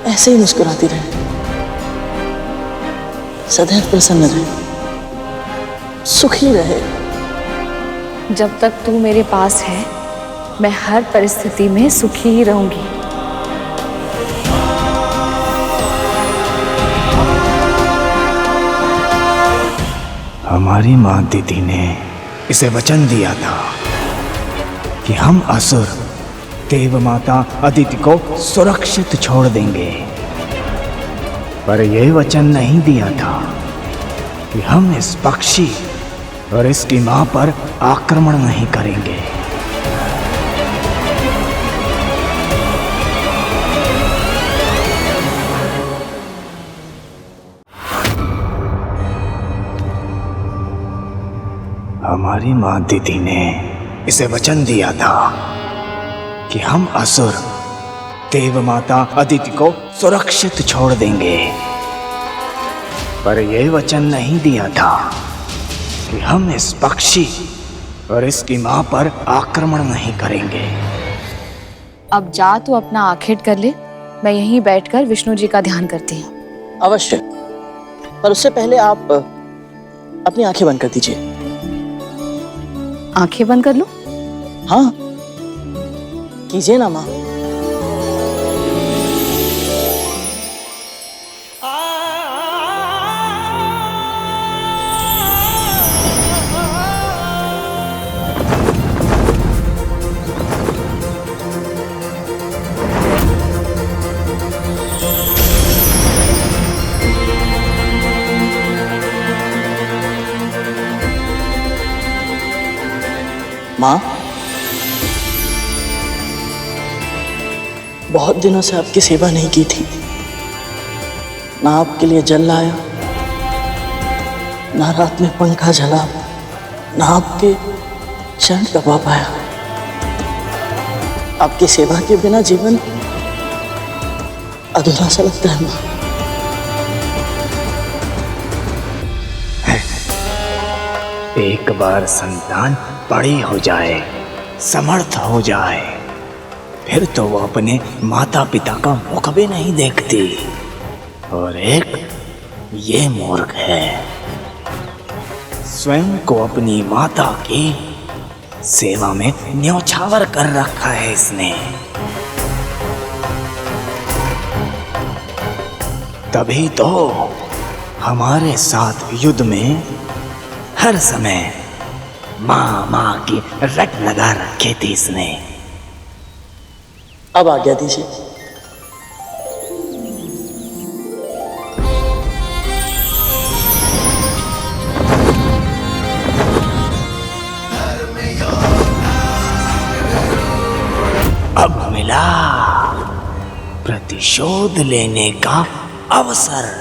ऐसे ही मुस्कुराती रहे, सदैव प्रसन्न रहे, सुखी रहे। जब तक तू मेरे पास है, मैं हर परिस्थिति में सुखी ही रहूंगी। हमारी माँ दीदी ने इसे वचन दिया था कि हम असुर देव माता अदिति को सुरक्षित छोड़ देंगे, पर यह वचन नहीं दिया था कि हम इस पक्षी और इसकी मां पर आक्रमण नहीं करेंगे। हमारी मां दीदी ने इसे वचन दिया था कि हम असुर देव माता अदिति को सुरक्षित छोड़ देंगे, पर यह वचन नहीं दिया था कि हम इस पक्षी और इसकी मां पर आक्रमण नहीं करेंगे। अब जा तू अपना आखेट कर ले, मैं यहीं बैठकर विष्णु जी का ध्यान करती हूँ। अवश्य, पर उससे पहले आप अपनी आंखें बंद कर दीजिए। आंखें बंद कर लूं? हाँ, कीजिए ना माँ। माँ, बहुत दिनों से आपकी सेवा नहीं की थी। ना आपके लिए जल लाया, ना रात में पंखा जला, ना आपके चरण दबा पाया। आपकी सेवा के बिना जीवन अधूरा सा लगता है माँ। एक बार संतान बड़ी हो जाए, समर्थ हो जाए, फिर तो वो अपने माता पिता का मुख भी नहीं देखती। और एक ये मूर्ख है, स्वयं को अपनी माता की सेवा में न्योछावर कर रखा है इसने। तभी तो हमारे साथ युद्ध में हर समय माँ माँ की रट लगा रखी थी इसने। अब आज्ञा दीजिए। अब मिला प्रतिशोध लेने का अवसर।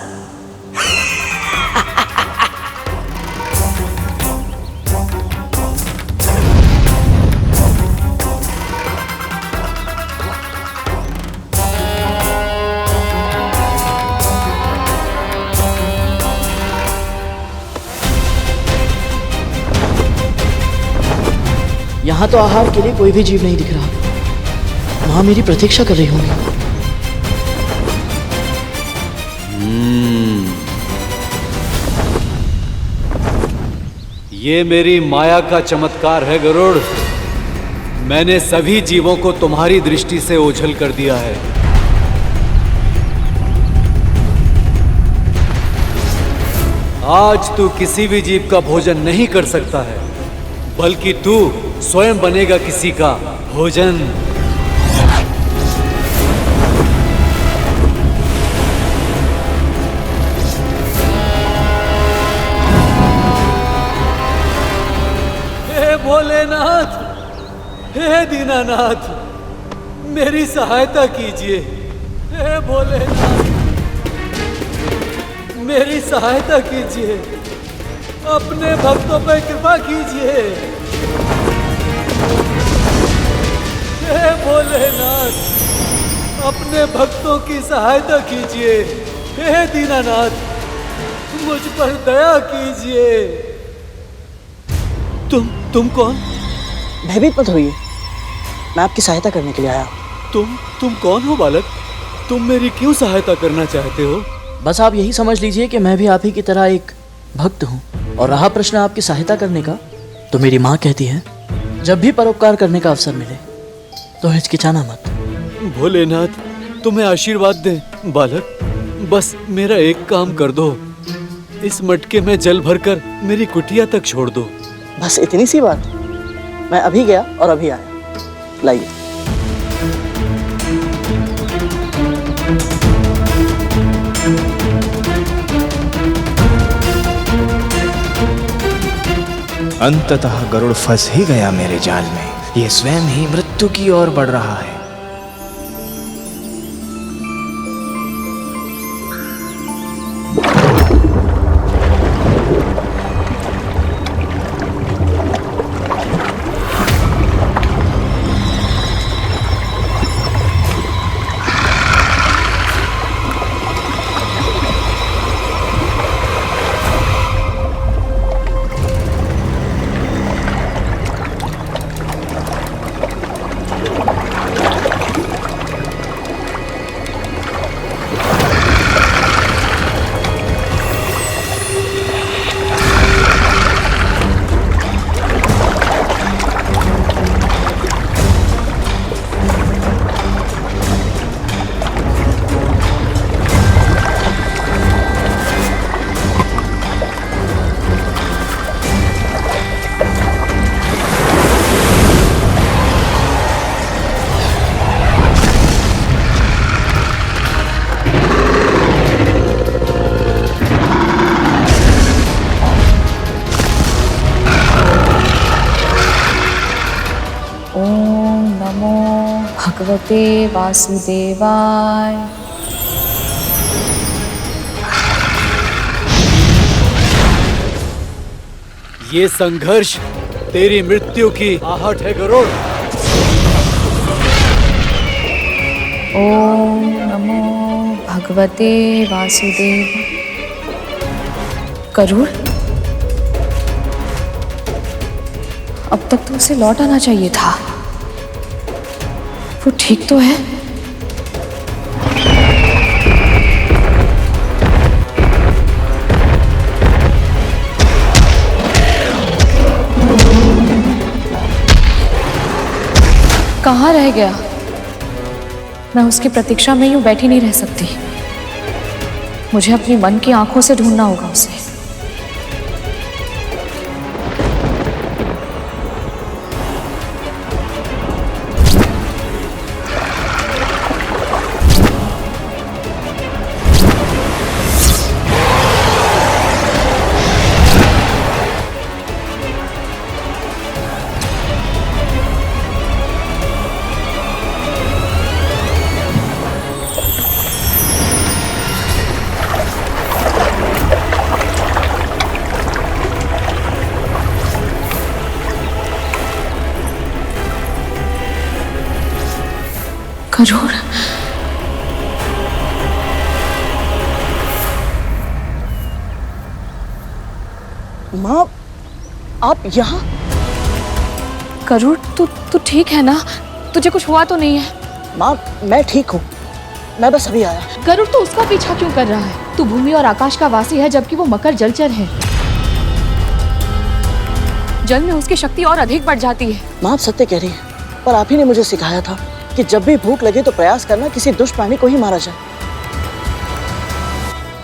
यहाँ तो आहार के लिए कोई भी जीव नहीं दिख रहा। माँ मेरी प्रतीक्षा कर रही होंगी। ये मेरी माया का चमत्कार है गरुड़। मैंने सभी जीवों को तुम्हारी दृष्टि से ओझल कर दिया है। आज तू किसी भी जीव का भोजन नहीं कर सकता है। बल्कि तू स्वयं बनेगा किसी का भोजन। हे भोलेनाथ, हे दीनानाथ, मेरी सहायता कीजिए। हे भोलेनाथ, मेरी सहायता कीजिए, अपने भक्तों पर कृपा कीजिए। हे भोलेनाथ, अपने भक्तों की सहायता कीजिए। हे दीनानाथ, मुझ पर दया कीजिए। तुम कौन? भयभीत मत होइए, मैं आपकी सहायता करने के लिए आया हूँ। तुम कौन हो बालक? तुम मेरी क्यों सहायता करना चाहते हो? बस आप यही समझ लीजिए कि मैं भी आप ही की तरह एक भक्त हूँ। और रहा प्रश्न आपकी सहायता करने का, तो मेरी माँ कहती है जब भी परोपकार करने का अवसर मिले तो हिचकिचाना मत। भोलेनाथ, तुम्हें आशीर्वाद दे बालक। बस मेरा एक काम कर दो, इस मटके में जल भरकर मेरी कुटिया तक छोड़ दो। बस इतनी सी बात? मैं अभी गया और अभी आया। लाइए। अंततः गरुड़ फंस ही गया मेरे जाल में। ये स्वयं ही मृत्यु की ओर बढ़ रहा है। भगवते वासुदेवाय। ये संघर्ष तेरी मृत्यु की आहट है गरुड़। ओम नमो भगवते वासुदेव। गरुड़, अब तक तो उसे लौट आना चाहिए था। वो ठीक तो है? कहाँ रह गया? मैं उसकी प्रतीक्षा में यूं बैठी नहीं रह सकती। मुझे अपनी मन की आंखों से ढूंढना होगा उसे। गरुड़, माँ, आप यहाँ? गरुड़, तू ठीक है ना? तुझे कुछ हुआ तो नहीं है? माँ, मैं ठीक हूँ। मैं बस अभी आया। गरुड़, तू उसका पीछा क्यों कर रहा है? तू भूमि और आकाश का वासी है, जबकि वो मकर जलचर है। जल में उसकी शक्ति और अधिक बढ़ जाती है। माँ, आप सत्य कह रही है, पर आप ही ने मुझे सिखाया था कि जब भी भूख लगे तो प्रयास करना किसी दुष्ट प्राणी को ही मारा जाए,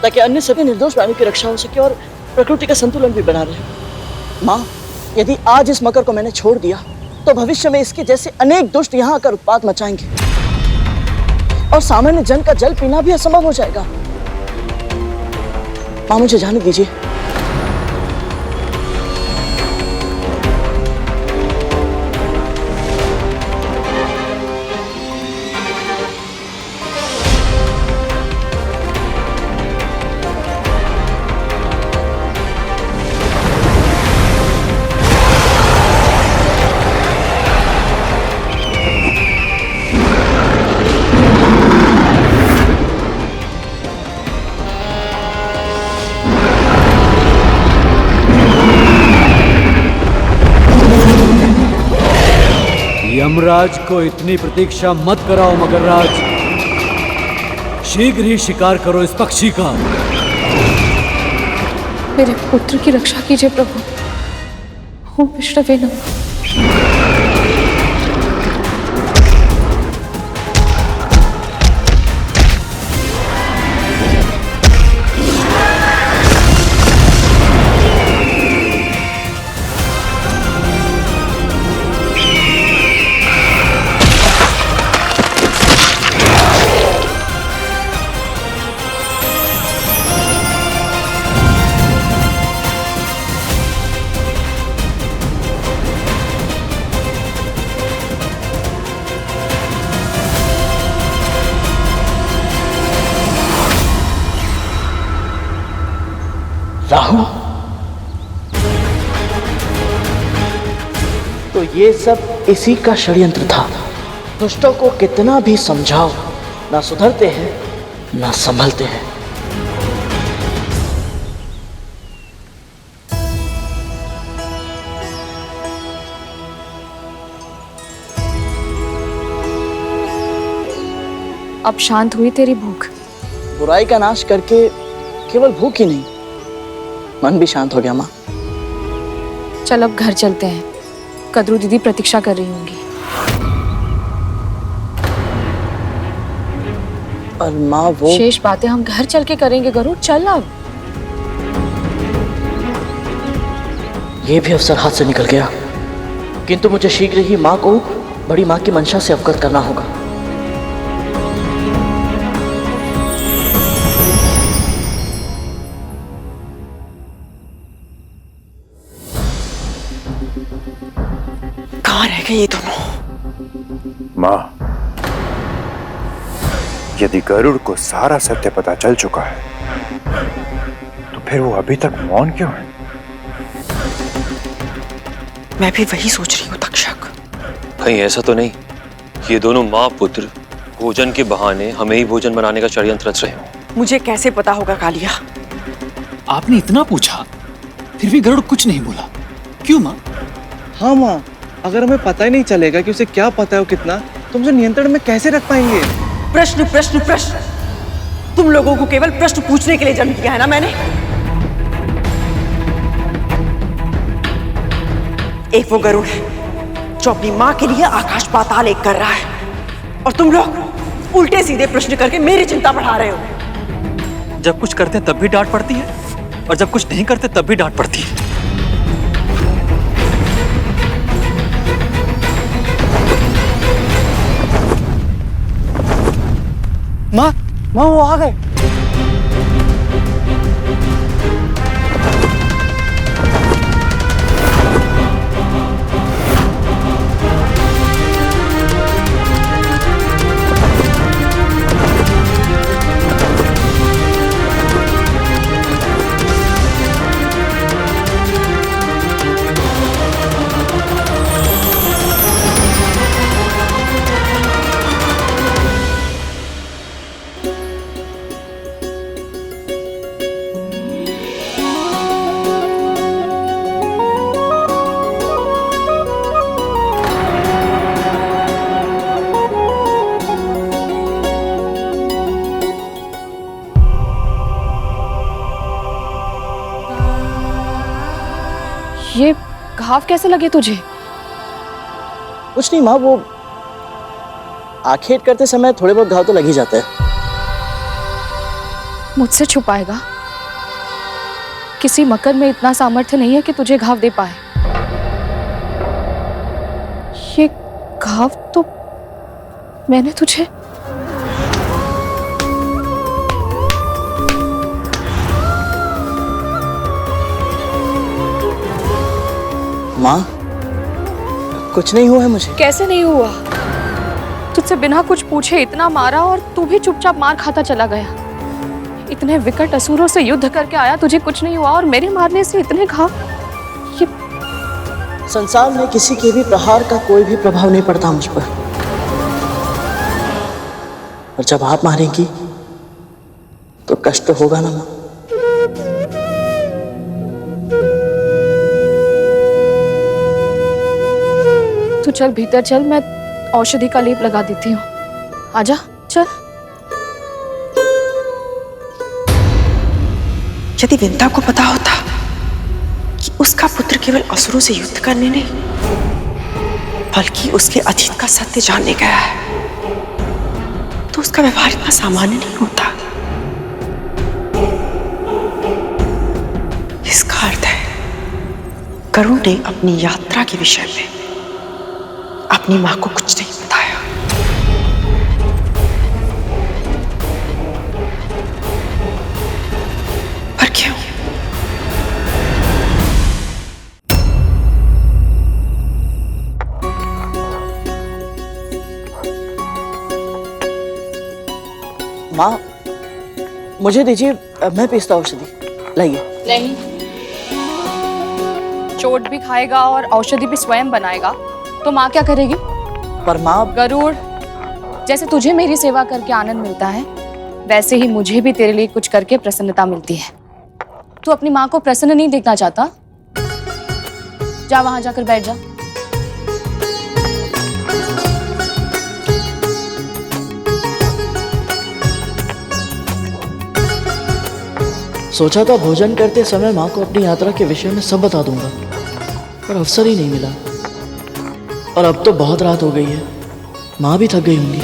ताकि अन्य सभी निर्दोष प्राणी की रक्षा हो सके और प्रकृति का संतुलन भी बना रहे। माँ, यदि आज इस मकर को मैंने छोड़ दिया तो भविष्य में इसके जैसे अनेक दुष्ट यहाँ आकर उत्पात मचाएंगे और सामान्य जन का जल पीना भी असंभव हो जाएगा। मां, मुझे जाने दीजिए। यमराज को इतनी प्रतीक्षा मत कराओ मगरराज, शीघ्र ही शिकार करो इस पक्षी का। मेरे पुत्र की रक्षा कीजिए प्रभु। ओम विष्णवे नमः। राहु, तो ये सब इसी का षड्यंत्र था। दुष्टों को कितना भी समझाओ, ना सुधरते हैं ना संभलते हैं। अब शांत हुई तेरी भूख? बुराई का नाश करके केवल भूख ही नहीं, मन भी शांत हो गया माँ। चल अब घर चलते हैं, कद्रू दीदी प्रतीक्षा कर रही होंगी। और माँ वो शेष बातें हम घर चल के करेंगे गरुड़, चल अब। ये भी अवसर हाथ से निकल गया, किंतु मुझे शीघ्र ही माँ को बड़ी माँ की मंशा से अवगत करना होगा। कहाँ रह गए ये दोनों? मां, यदि गरुड़ को सारा सत्य पता चल चुका है तो फिर वो अभी तक मौन क्यों है? मैं भी वही सोच रही हूँ तक्षक। कहीं ऐसा तो नहीं कि ये दोनों माँ पुत्र भोजन के बहाने हमें ही भोजन बनाने का षड्यंत्र रच रहे हो? मुझे कैसे पता होगा कालिया? आपने इतना पूछा फिर भी गरुड़ कुछ नहीं बोला, क्यों माँ? हाँ माँ, अगर हमें पता ही नहीं चलेगा कि उसे क्या पता है वो कितना, तो उसे नियंत्रण में कैसे रख पाएंगे? प्रश्न प्रश्न प्रश्न, तुम लोगों को केवल प्रश्न पूछने के लिए जन्म दिया है ना मैंने। एक वो गरुड़ है जो अपनी माँ के लिए आकाश पाताल एक कर रहा है, और तुम लोग उल्टे सीधे प्रश्न करके मेरी चिंता बढ़ा रहे हो। जब कुछ करते तब भी डांट पड़ती है और जब कुछ नहीं करते तब भी डांट पड़ती है। माँ, वो आ गए। ये घाव कैसे लगे तुझे? कुछ नहीं माँ, वो आखेट करते समय थोड़े बहुत घाव तो लग ही जाते हैं। मुझसे छुपाएगा? किसी मकर में इतना सामर्थ्य नहीं है कि तुझे घाव दे पाए। ये घाव तो मैंने तुझे माँ, कुछ नहीं हुआ है मुझे। कैसे नहीं हुआ? तुझसे बिना कुछ पूछे इतना मारा और तू भी चुपचाप मार खाता चला गया। इतने विकट असुरों से युद्ध करके आया, तुझे कुछ नहीं हुआ और मेरे मारने से इतने घाव। ये संसार में किसी के भी प्रहार का कोई भी प्रभाव नहीं पड़ता मुझ पर, और जब आप मारेंगी तो कष्ट होगा ना माँ। तू चल भीतर चल, मैं औषधि का लेप लगा देती हूँ। आजा चल। यदि विंता को पता होता कि उसका पुत्र केवल असुरों से युद्ध करने नहीं बल्कि उसके अतीत का सत्य जानने गया है, तो उसका व्यवहार इतना सामान्य नहीं होता। इसका अर्थ है गरुड़ ने अपनी यात्रा के विषय में अपनी मां को कुछ नहीं बताया। पर क्यों? माँ, मुझे दीजिए, मैं पीसता हूँ औषधि। लाइए। नहीं, चोट भी खाएगा और औषधि भी स्वयं बनाएगा तो माँ क्या करेगी? पर माँ, गरुड़, जैसे तुझे मेरी सेवा करके आनंद मिलता है वैसे ही मुझे भी तेरे लिए कुछ करके प्रसन्नता मिलती है। तू अपनी माँ को प्रसन्न नहीं देखना चाहता? जा वहां जाकर बैठ जा। सोचा था भोजन करते समय माँ को अपनी यात्रा के विषय में सब बता दूंगा, पर अवसर ही नहीं मिला। और अब तो बहुत रात हो गई है, माँ भी थक गई होंगी।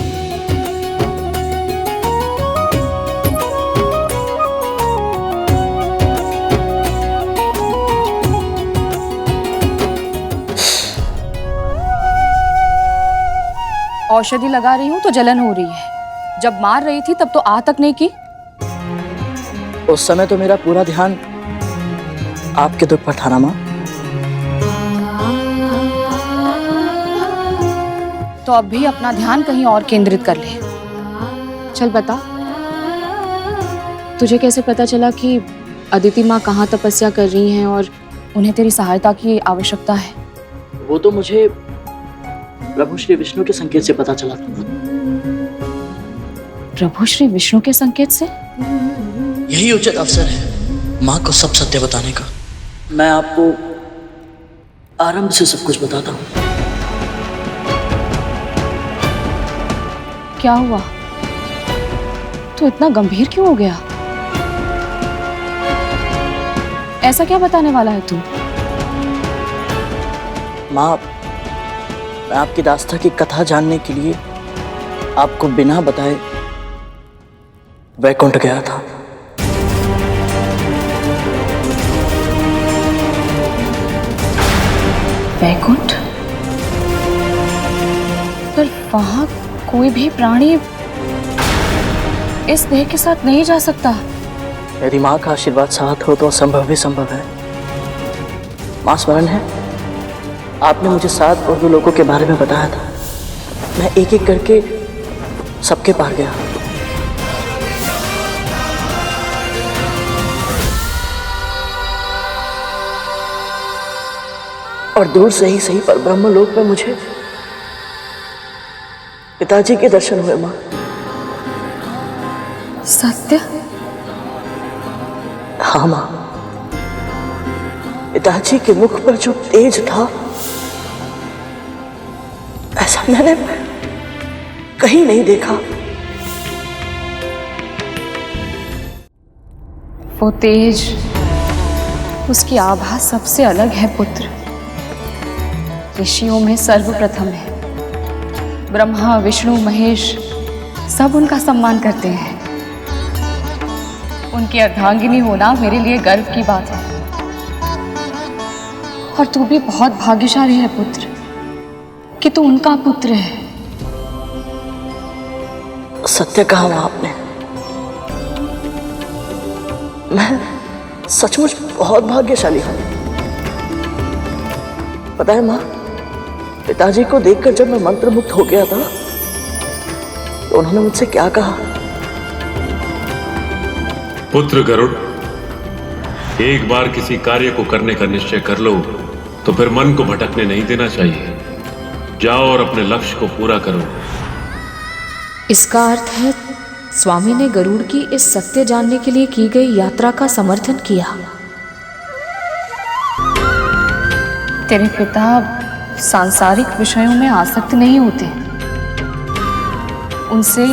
औषधि लगा रही हूँ तो जलन हो रही है, जब मार रही थी तब तो आ तक नहीं की। उस समय तो मेरा पूरा ध्यान आपके दुख पर था ना माँ। तो अब भी अपना ध्यान कहीं और केंद्रित कर ले। चल बता, तुझे कैसे पता चला कि अदिति माँ कहाँ तपस्या कर रही हैं और उन्हें तेरी सहायता की आवश्यकता है? वो तो मुझे प्रभु श्री विष्णु के संकेत से पता चला था। प्रभु श्री विष्णु के संकेत से? यही उचित अवसर है माँ को सब सत्य बताने का। मैं आपको आरंभ से सब कुछ बताता हूँ। क्या हुआ? तू इतना गंभीर क्यों हो गया? ऐसा क्या बताने वाला है तू? माँ, मैं आपकी दास्ता की कथा जानने के लिए आपको बिना बताए वैकुंठ गया था। वैकुंठ? पर वहां कोई भी प्राणी इस देह के साथ नहीं जा सकता। यदि माँ का आशीर्वाद साथ हो तो असंभव भी संभव है। माँ, स्मरण है आपने मुझे 7 और 2 लोगों के बारे में बताया था। मैं एक एक करके सबके पार गया। और दूर से ही सही पर ब्रह्मलोक में मुझे पिताजी के दर्शन हुए माँ। सत्य? हाँ माँ, पिताजी के मुख पर जो तेज था ऐसा मैंने कहीं नहीं देखा। वो तेज, उसकी आभा सबसे अलग है पुत्र। ऋषियों में सर्वप्रथम है। ब्रह्मा, विष्णु, महेश सब उनका सम्मान करते हैं। उनकी अर्धांगिनी होना मेरे लिए गर्व की बात है। और तू भी बहुत भाग्यशाली है पुत्र। कि तू उनका पुत्र है। सत्य कहा माँ आपने। मैं सचमुच बहुत भाग्यशाली हूँ। पता है माँ, पिताजी को देखकर जब मैं मंत्रमुग्ध हो गया था तो उन्होंने मुझसे क्या कहा? पुत्र गरुड़, एक बार किसी कार्य को करने का निश्चय कर लो तो फिर मन को भटकने नहीं देना चाहिए। जाओ और अपने लक्ष्य को पूरा करो। इसका अर्थ है स्वामी ने गरुड़ की इस सत्य जानने के लिए की गई यात्रा का समर्थन किया। तेरे पिता सांसारिक विषयों में आसक्त नहीं होते, उनसे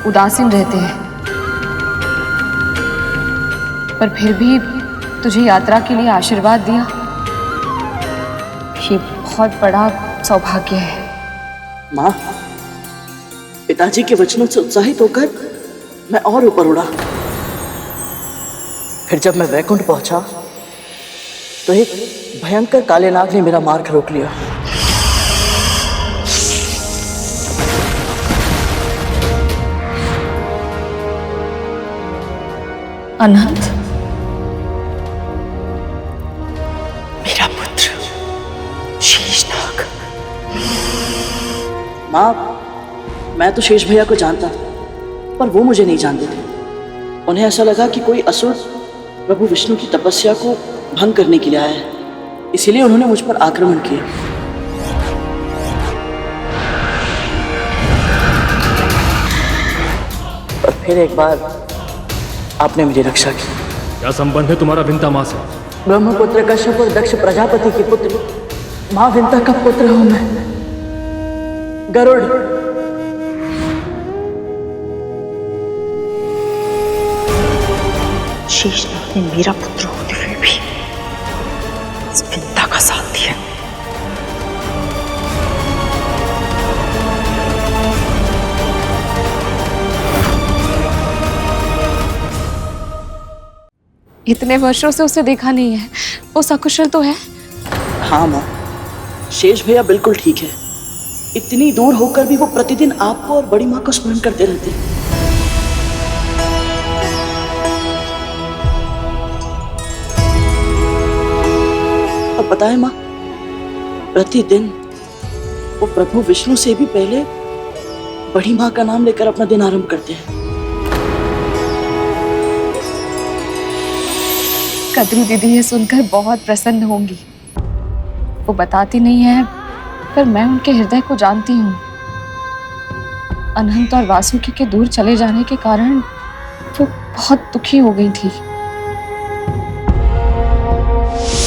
उदासीन रहते हैं, पर फिर भी तुझे यात्रा के लिए आशीर्वाद दिया। ये बहुत बड़ा सौभाग्य है। माँ, पिताजी के वचनों से उत्साहित होकर मैं और ऊपर उड़ा। फिर जब मैं वैकुंठ पहुंचा तो एक भयंकर काले नाग ने मेरा मार्ग रोक लिया। अनंत, मेरा पुत्र शेषनाग। माँ, मैं तो शेष भैया को जानता था, पर वो मुझे नहीं जानते थे। उन्हें ऐसा लगा कि कोई असुर प्रभु विष्णु की तपस्या को भंग करने के लिए आया है, इसीलिए उन्होंने मुझ पर आक्रमण किया। और फिर एक बार आपने मेरी रक्षा की। क्या संबंध है तुम्हारा विंता माँ से? ब्रह्मपुत्र कश्यप और दक्ष प्रजापति के पुत्र माँ विंता का पुत्र हूं मैं, गरुड़। शेषनाग ने मेरा पुत्र होते हुए भी इस विंता का साथ दिया। इतने वर्षों से उसे देखा नहीं है, वो सकुशल तो है? हाँ माँ, शेष भैया बिल्कुल ठीक है। इतनी दूर होकर भी वो प्रतिदिन आपको और बड़ी माँ को स्मरण करते रहते हैं। अब पता है माँ, प्रतिदिन वो प्रभु विष्णु से भी पहले बड़ी माँ का नाम लेकर अपना दिन आरंभ करते हैं। कद्रू दीदी ये सुनकर बहुत प्रसन्न होंगी। वो बताती नहीं है, पर मैं उनके हृदय को जानती हूँ। अनंत और वासुकी के दूर चले जाने के कारण वो बहुत दुखी हो गई थी।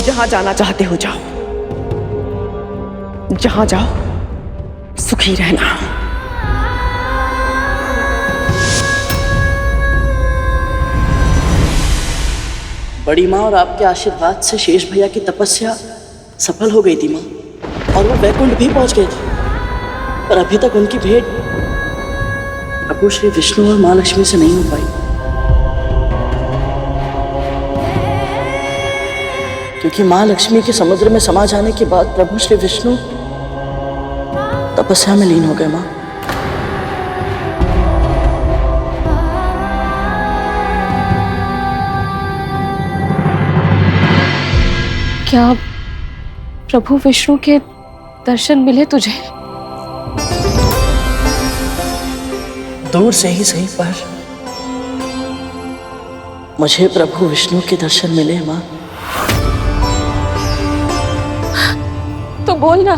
जहां जाना चाहते हो जाओ, जहां जाओ सुखी रहना। बड़ी माँ और आपके आशीर्वाद से शेष भैया की तपस्या सफल हो गई थी माँ, और वो वैकुंठ भी पहुंच गए थे। पर अभी तक उनकी भेंट प्रभु श्री विष्णु और माँ लक्ष्मी से नहीं हो पाई, क्योंकि माँ लक्ष्मी के समुद्र में समा जाने के बाद प्रभु श्री विष्णु तपस्या में लीन हो गए। माँ, क्या प्रभु विष्णु के दर्शन मिले तुझे? दूर से ही सही, पर मुझे प्रभु विष्णु के दर्शन मिले माँ। तो बोल ना,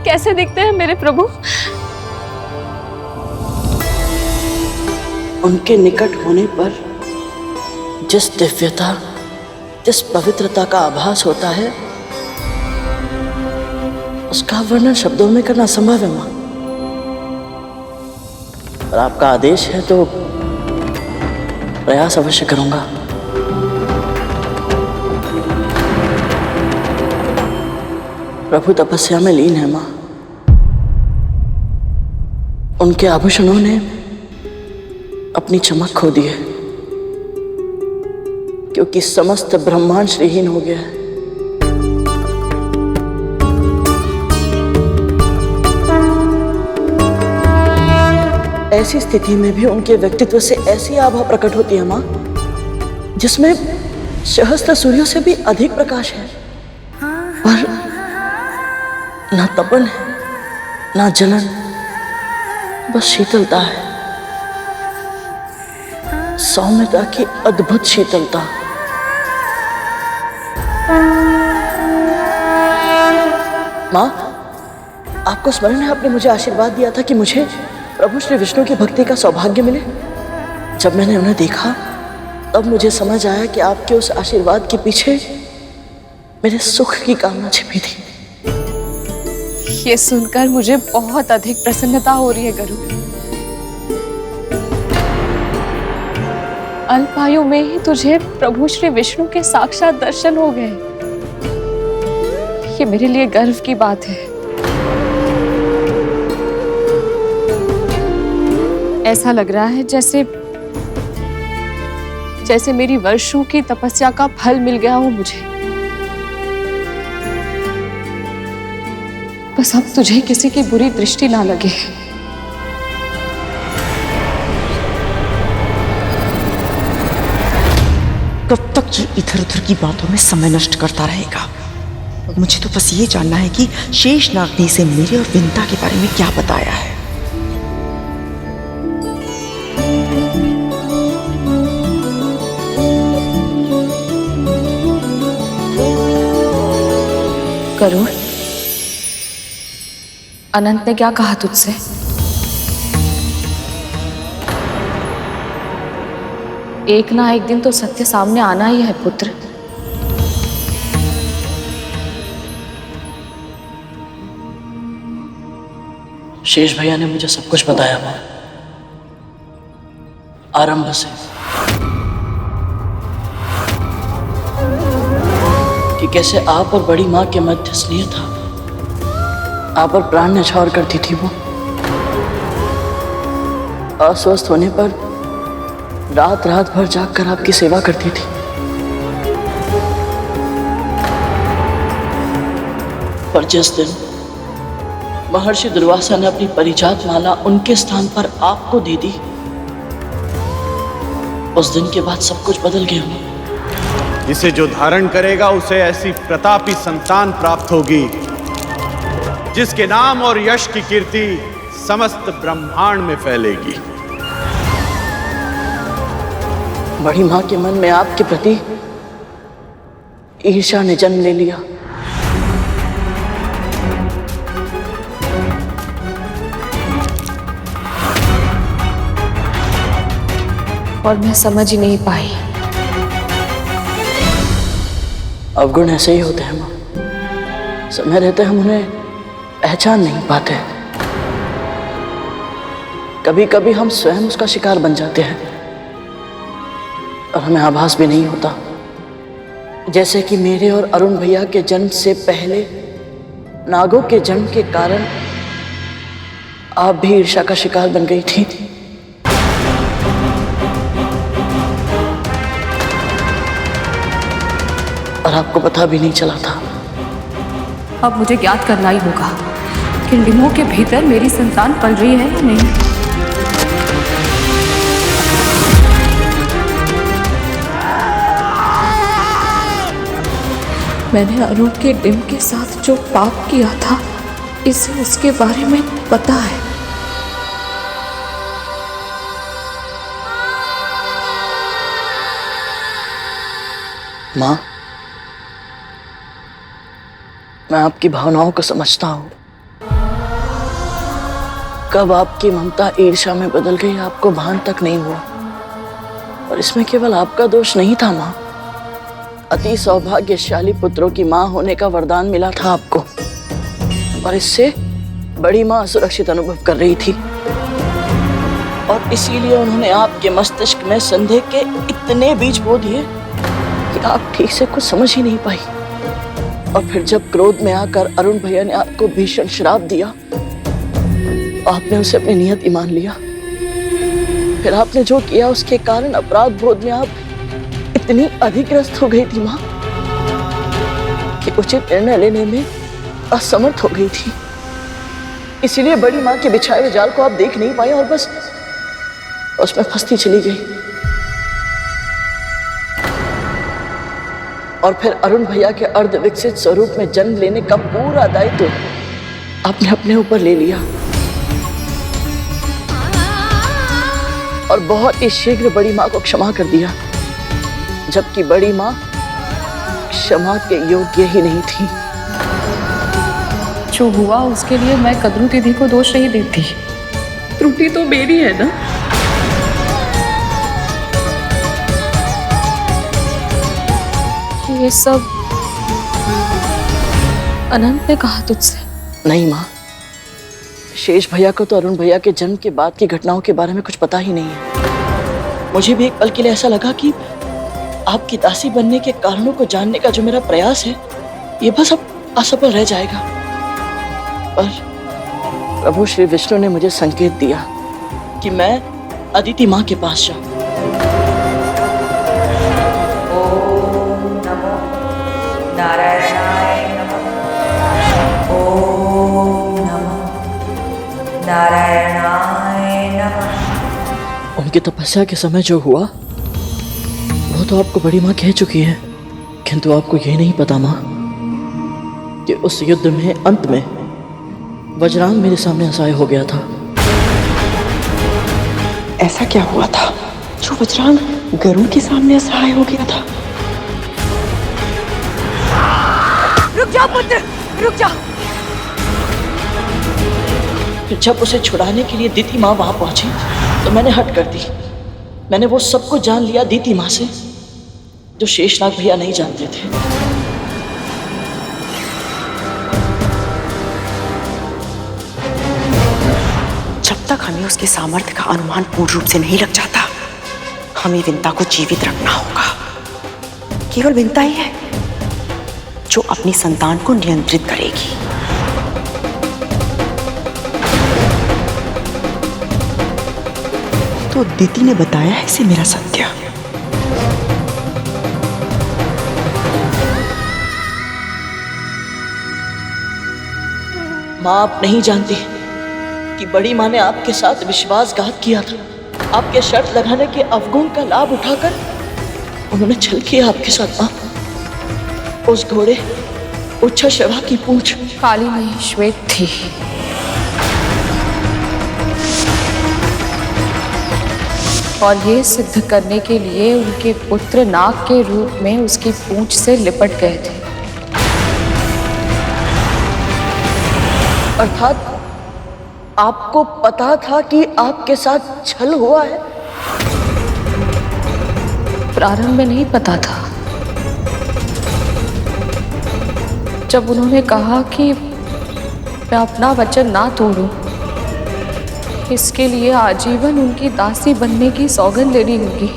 कैसे दिखते हैं मेरे प्रभु? उनके निकट होने पर जिस दिव्यता, जिस पवित्रता का आभास होता है, उसका वर्णन शब्दों में करना संभव है माँ। और आपका आदेश है तो प्रयास अवश्य करूंगा। प्रभु तपस्या में लीन है माँ। उनके आभूषणों ने अपनी चमक खो दी है, क्योंकि समस्त ब्रह्मांड श्रीहीन हो गया है। ऐसी स्थिति में भी उनके व्यक्तित्व से ऐसी आभा प्रकट होती है माँ, जिसमें सहस्त्र सूर्यों से भी अधिक प्रकाश है, पर ना तपन है, ना जलन, बस शीतलता है, सौम्यता की अद्भुत शीतलता। माँ, आपको स्मरण है आपने मुझे आशीर्वाद दिया था कि मुझे प्रभु श्री विष्णु की भक्ति का सौभाग्य मिले। जब मैंने उन्हें देखा तब मुझे समझ आया कि आपके उस आशीर्वाद के पीछे मेरे सुख की कामना छिपी थी। ये सुनकर मुझे बहुत अधिक प्रसन्नता हो रही है गरुड़। अल्पायु में ही तुझे प्रभु श्री विष्णु के साक्षात दर्शन हो गए। ये मेरे लिए गर्व की बात है। ऐसा लग रहा है जैसे मेरी वर्षों की तपस्या का फल मिल गया हो मुझे। बस अब तुझे किसी की बुरी दृष्टि ना लगे। कब तक ये इधर उधर की बातों में समय नष्ट करता रहेगा? मुझे तो बस ये जानना है कि शेषनाग ने इसे मेरे और विंता के बारे में क्या बताया है। गरुड़, अनंत ने क्या कहा तुझसे? एक ना एक दिन तो सत्य सामने आना ही है पुत्र। शेष भैया ने मुझे सब कुछ बताया माँ, आरंभ से, कि कैसे आप और बड़ी माँ के मध्य स्नेह था। आप पर प्राण न्यौछावर करती थी वो। अस्वस्थ होने पर रात रात भर जागकर आपकी सेवा करती थी। पर जिस दिन महर्षि दुर्वासा ने अपनी परिजात माला उनके स्थान पर आपको दे दी, उस दिन के बाद सब कुछ बदल गया। इसे जो धारण करेगा उसे ऐसी प्रतापी संतान प्राप्त होगी जिसके नाम और यश की कीर्ति समस्त ब्रह्मांड में फैलेगी। बड़ी माँ के मन में आपके प्रति ईर्ष्या ने जन्म ले लिया। और मैं समझ ही नहीं पाई। अवगुण ऐसे ही होते हैं माँ, समय रहते हम उन्हें पहचान नहीं पाते। कभी कभी हम स्वयं उसका शिकार बन जाते हैं और हमें आभास भी नहीं होता। जैसे कि मेरे और अरुण भैया के जन्म से पहले नागों के जन्म के कारण आप भी ईर्ष्या का शिकार बन गई थी। और आपको पता भी नहीं चला था। अब मुझे ज्ञात करना ही होगा कि डिमों के भीतर मेरी संतान पल रही है या नहीं। मैंने अरुण के डिम के साथ जो पाप किया था, इसे उसके बारे में पता है। माँ, मैं आपकी भावनाओं को समझता हूँ। कब आपकी ममता ईर्ष्या में बदल गई आपको भान तक नहीं हुआ। और इसमें केवल आपका दोष नहीं था माँ, अति सौभाग्यशाली पुत्रों की माँ होने का वरदान मिला था आपको, और इससे बड़ी माँ असुरक्षित अनुभव कर रही थी। और इसीलिए उन्होंने आपके मस्तिष्क में संदेह के इतने बीज बो दिए कि आप ठीक से कुछ समझ ही नहीं पाई। और फिर जब क्रोध में आकर अरुण भैया ने आपको भीषण श्राप दिया, आपने उसे अपनी नियति मान लिया। फिर आपने जो किया उसके कारण अपराध बोध में आप इतनी अधिग्रस्त हो गई थी माँ कि उचित निर्णय लेने में असमर्थ हो गई थी। इसीलिए बड़ी माँ के बिछाए हुए जाल को आप देख नहीं पाए और बस उसमें फंसती चली गई। और फिर अरुण भैया के अर्ध विकसित स्वरूप में जन्म लेने का पूरा दायित्व आपने अपने ऊपर ले लिया और बहुत ही शीघ्र बड़ी माँ को क्षमा कर दिया, जबकि बड़ी माँ क्षमा के योग्य ही नहीं थी। जो हुआ उसके लिए मैं कदरू दीदी को दोष नहीं देती, त्रुटि तो मेरी है ना। ये सब अनंत ने कहा तुझसे? नहीं माँ, शेष भैया को तो अरुण भैया के जन्म के बाद की घटनाओं के बारे में कुछ पता ही नहीं है। मुझे भी एक पल के लिए ऐसा लगा कि आपकी दासी बनने के कारणों को जानने का जो मेरा प्रयास है ये बस अब असफल रह जाएगा। पर प्रभु श्री विष्णु ने मुझे संकेत दिया कि मैं अदिति माँ के पास जाऊं। नारायणाय नमः। ओम नमः नारायणाय नमः। उनकी तपस्या के समय जो हुआ वो तो आपको बड़ी माँ कह चुकी है, किंतु आपको यही नहीं पता माँ कि उस युद्ध में अंत में वज्रांग मेरे सामने असहाय हो गया था। ऐसा क्या हुआ था जो वज्रांग गरुड़ के सामने असहाय हो गया था? रुक जाओ पुत्र, रुक जाओ। जब उसे छुड़ाने के लिए दीति माँ वहां पहुंची तो मैंने हट कर दी। मैंने वो सब कुछ जान लिया दीति माँ से जो शेषनाग भैया नहीं जानते थे। जब तक हमें उसके सामर्थ्य का अनुमान पूर्ण रूप से नहीं लग जाता, हमें विंता को जीवित रखना होगा। केवल विंता ही है जो अपनी संतान को नियंत्रित करेगी। तो दीति ने बताया है इसे मेरा सत्य। माँ, आप नहीं जानती कि बड़ी माँ ने आपके साथ विश्वासघात किया था। आपके शर्त लगाने के अवगुण का लाभ उठाकर उन्होंने छल किया आपके साथ। माँ, उस घोड़े उच्छा शवा की पूंछ काली नहीं श्वेत थी। और ये सिद्ध करने के लिए उनके पुत्र नाग के रूप में उसकी पूंछ से लिपट गए थे। अर्थात आपको पता था कि आपके साथ छल हुआ है? प्रारंभ में नहीं पता था। जब उन्होंने कहा कि मैं अपना वचन ना तोड़ूं, इसके लिए आजीवन उनकी दासी बनने की सौगंध लेनी होगी,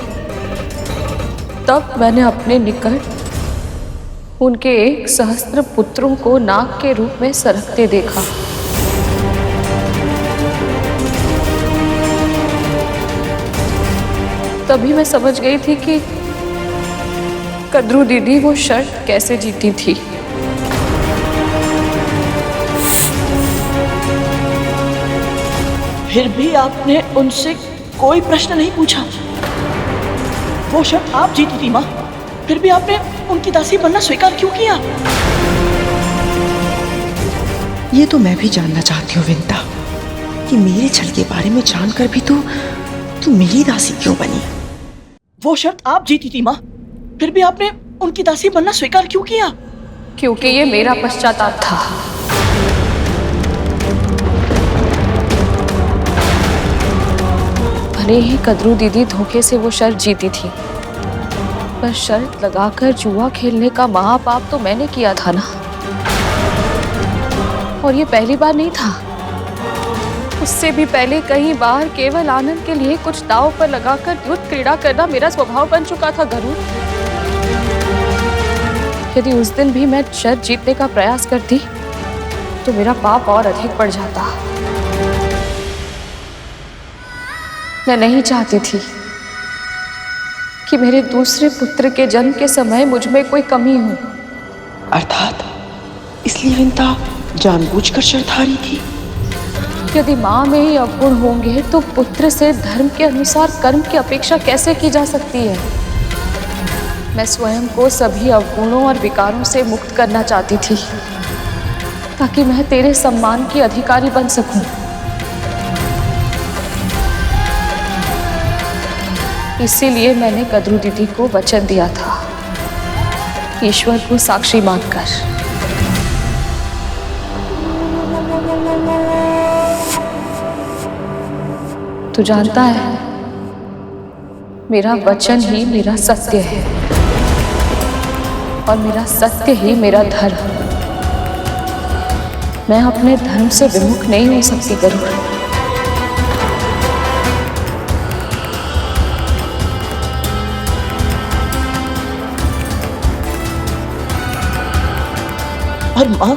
तब मैंने अपने निकट उनके 1 सहस्त्र पुत्रों को नाग के रूप में सरकते देखा। तभी मैं समझ गई थी कि कद्रू दीदी वो शर्त कैसे जीती थी। फिर भी आपने उनसे कोई प्रश्न नहीं पूछा। वो शर्त आप जीती थी माँ, फिर भी आपने उनकी दासी बनना स्वीकार क्यों किया? ये तो मैं भी जानना चाहती हूँ विंता, कि मेरे छल के बारे में जानकर भी तू मेरी दासी क्यों बनी? वो शर्त आप जीती थी माँ, फिर भी आपने उनकी दासी बनना स्वीकार क्यों किया? क्योंकि ये मेरा पश्चाताप था। भले ही कद्रू दीदी धोखे से वो शर्त जीती थी, पर शर्त लगाकर जुआ खेलने का महापाप तो मैंने किया था ना। और ये पहली बार नहीं था, उससे भी पहले कई बार केवल आनंद के लिए कुछ दांव पर लगाकर युद्ध क्रीड़ा करना मेरा स्वभाव बन चुका था गरुड़। यदि उस दिन भी मैं शर्त जीतने का प्रयास करती तो मेरा पाप और अधिक बढ़ जाता। मैं नहीं चाहती थी कि मेरे दूसरे पुत्र के जन्म के समय मुझ में कोई कमी हो। अर्थात इसलिए विंता जानबूझकर शर्त हारी थी? यदि माँ में ही अवगुण होंगे तो पुत्र से धर्म के अनुसार कर्म की अपेक्षा कैसे की जा सकती है? मैं स्वयं को सभी अवगुणों और विकारों से मुक्त करना चाहती थी ताकि मैं तेरे सम्मान की अधिकारी बन सकूं। इसीलिए मैंने कद्रू दीदी को वचन दिया था, ईश्वर को साक्षी मानकर। तू जानता है, मेरा वचन ही मेरा सत्य है और मेरा सत्य ही मेरा धर्म। मैं अपने धर्म से विमुख नहीं हो सकती गरुड़। और माँ,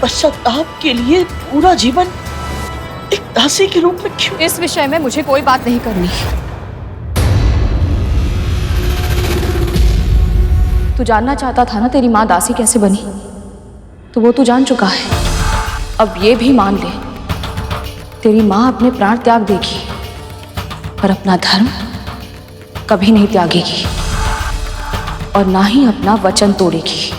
पश्चाताप के लिए पूरा जीवन एक दासी के रूप में क्यों? इस विषय में मुझे कोई बात नहीं करनी। तू जानना चाहता था ना तेरी माँ दासी कैसे बनी, तो वो तू जान चुका है। अब ये भी मान ले, तेरी माँ अपने प्राण त्याग देगी पर अपना धर्म कभी नहीं त्यागेगी और ना ही अपना वचन तोड़ेगी।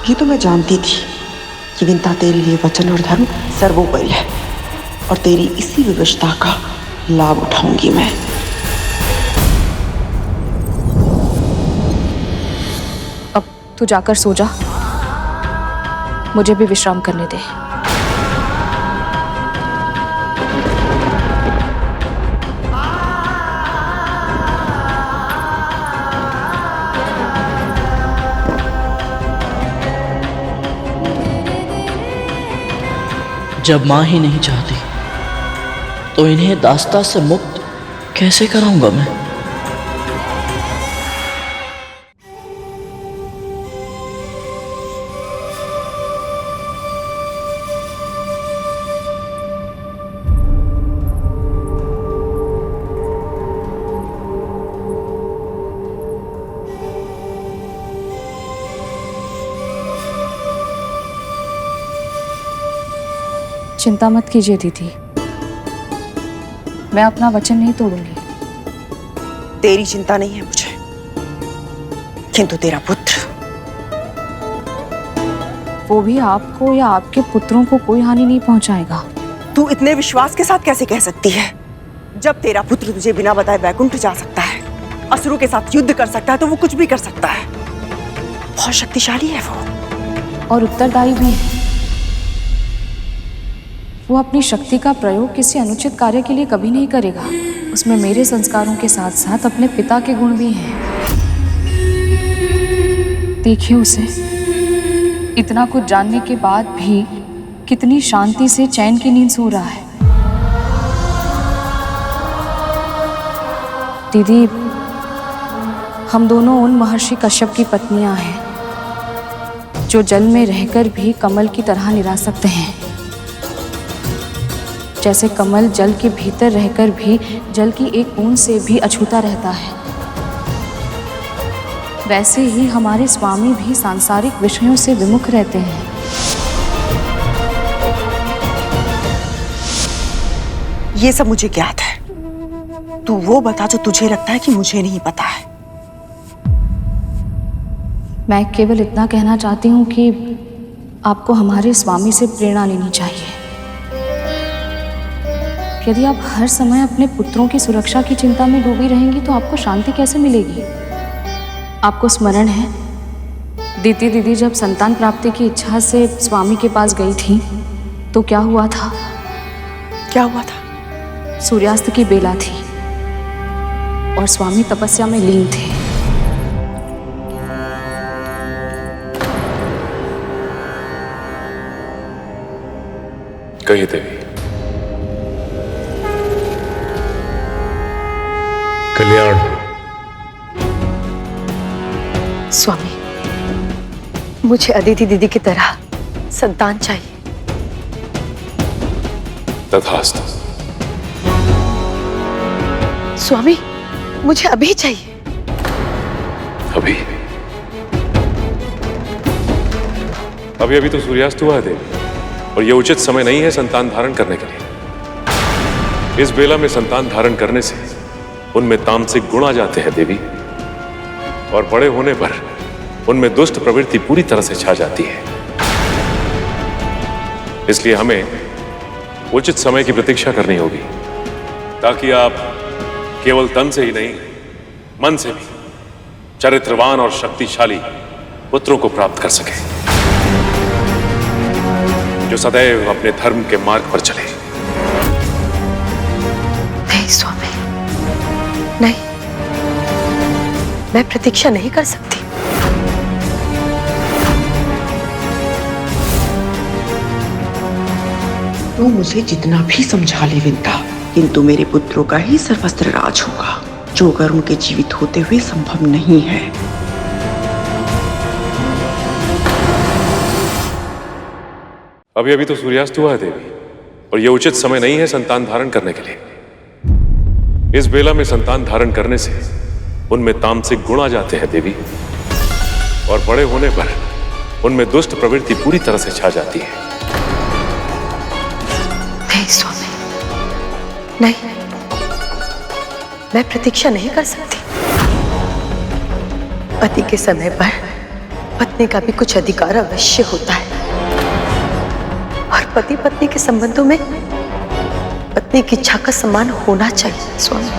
ये तो मैं जानती थी कि विंता तेरे लिए वचन और धर्म सर्वोपरि है और तेरी इसी विवशता का लाभ उठाऊंगी मैं। अब तू जाकर सो जा, मुझे भी विश्राम करने दे। जब माँ ही नहीं चाहती तो इन्हें दास्ता से मुक्त कैसे कराऊंगा मैं? चिंता मत कीजिए दीदी, मैं अपना वचन नहीं तोड़ूंगी। तेरी चिंता नहीं है मुझे, किंतु तेरा पुत्र, वो भी आपको या आपके पुत्रों को कोई हानि नहीं पहुंचाएगा। तू इतने विश्वास के साथ कैसे कह सकती है? जब तेरा पुत्र तुझे बिना बताए वैकुंठ जा सकता है, असुरों के साथ युद्ध कर सकता है, तो वो कुछ भी कर सकता है। बहुत शक्तिशाली है वो और उत्तरदायी भी है। वो अपनी शक्ति का प्रयोग किसी अनुचित कार्य के लिए कभी नहीं करेगा। उसमें मेरे संस्कारों के साथ साथ अपने पिता के गुण भी हैं। देखिए उसे, इतना कुछ जानने के बाद भी कितनी शांति से चैन की नींद सो रहा है। दीदी, हम दोनों उन महर्षि कश्यप की पत्नियां हैं जो जल में रहकर भी कमल की तरह निरासक्त हैं। जैसे कमल जल के भीतर रहकर भी जल की एक बूंद से भी अछूता रहता है, वैसे ही हमारे स्वामी भी सांसारिक विषयों से विमुख रहते हैं। ये सब मुझे ज्ञात है। तू वो बता जो तुझे लगता है कि मुझे नहीं पता है। मैं केवल इतना कहना चाहती हूँ कि आपको हमारे स्वामी से प्रेरणा लेनी चाहिए। यदि आप हर समय अपने पुत्रों की सुरक्षा की चिंता में डूबी रहेंगी तो आपको शांति कैसे मिलेगी? आपको स्मरण है, दीदी जब संतान प्राप्ति की इच्छा से स्वामी के पास गई थी तो क्या हुआ था? क्या हुआ था? सूर्यास्त की बेला थी और स्वामी तपस्या में लीन थे। कहिए देवी। कल्याण। स्वामी, मुझे अदिति दीदी की तरह संतान चाहिए। तथास्तु। स्वामी, मुझे अभी चाहिए। अभी अभी अभी तो सूर्यास्त हुआ है देवी, और यह उचित समय नहीं है संतान धारण करने के लिए। इस बेला में संतान धारण करने से उनमें तामसिक गुण आ जाते हैं देवी, और बड़े होने पर उनमें दुष्ट प्रवृत्ति पूरी तरह से छा जाती है। इसलिए हमें उचित समय की प्रतीक्षा करनी होगी, ताकि आप केवल तन से ही नहीं, मन से भी चरित्रवान और शक्तिशाली पुत्रों को प्राप्त कर सके, जो सदैव अपने धर्म के मार्ग पर चले। नहीं स्वामी, नहीं, मैं प्रतीक्षा नहीं कर सकती। तू मुझे जितना भी समझा ले विंता, किंतु मेरे पुत्रों का ही सर्वस्त्र राज होगा, जो गरुण के जीवित होते हुए संभव नहीं है। अभी अभी तो सूर्यास्त हुआ है देवी, और यह उचित समय नहीं है संतान धारण करने के लिए। इस बेला में संतान धारण करने से उनमें तामसिक गुण आ जाते हैं देवी, और बड़े होने पर उनमें दुष्ट प्रवृत्ति पूरी तरह से छा जाती है। नहीं स्वामी, नहीं, मैं प्रतीक्षा नहीं कर सकती। पति के समय पर पत्नी का भी कुछ अधिकार अवश्य होता है, और पति पत्नी के संबंधों में पत्नी की इच्छा का सम्मान होना चाहिए स्वामी।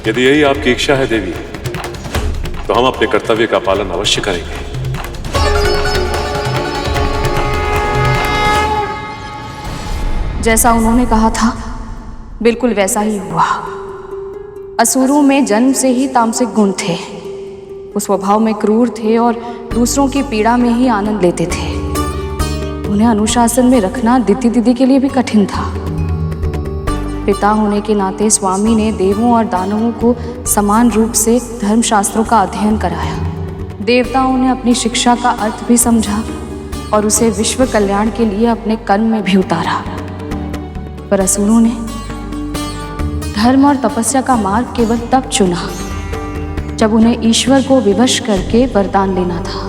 यदि यही आपकी इच्छा है देवी, तो हम अपने कर्तव्य का पालन अवश्य करेंगे। जैसा उन्होंने कहा था बिल्कुल वैसा ही हुआ। असुरों में जन्म से ही तामसिक गुण थे। वो स्वभाव में क्रूर थे और दूसरों की पीड़ा में ही आनंद लेते थे। उन्हें अनुशासन में रखना दिति दीदी के लिए भी कठिन था। पिता होने के नाते स्वामी ने देवों और दानवों को समान रूप से धर्मशास्त्रों का अध्ययन कराया। देवताओं ने अपनी शिक्षा का अर्थ भी समझा और उसे विश्व कल्याण के लिए अपने कर्म में भी उतारा। पर असुरों ने धर्म और तपस्या का मार्ग केवल तब चुना जब उन्हें ईश्वर को विवश करके वरदान लेना था,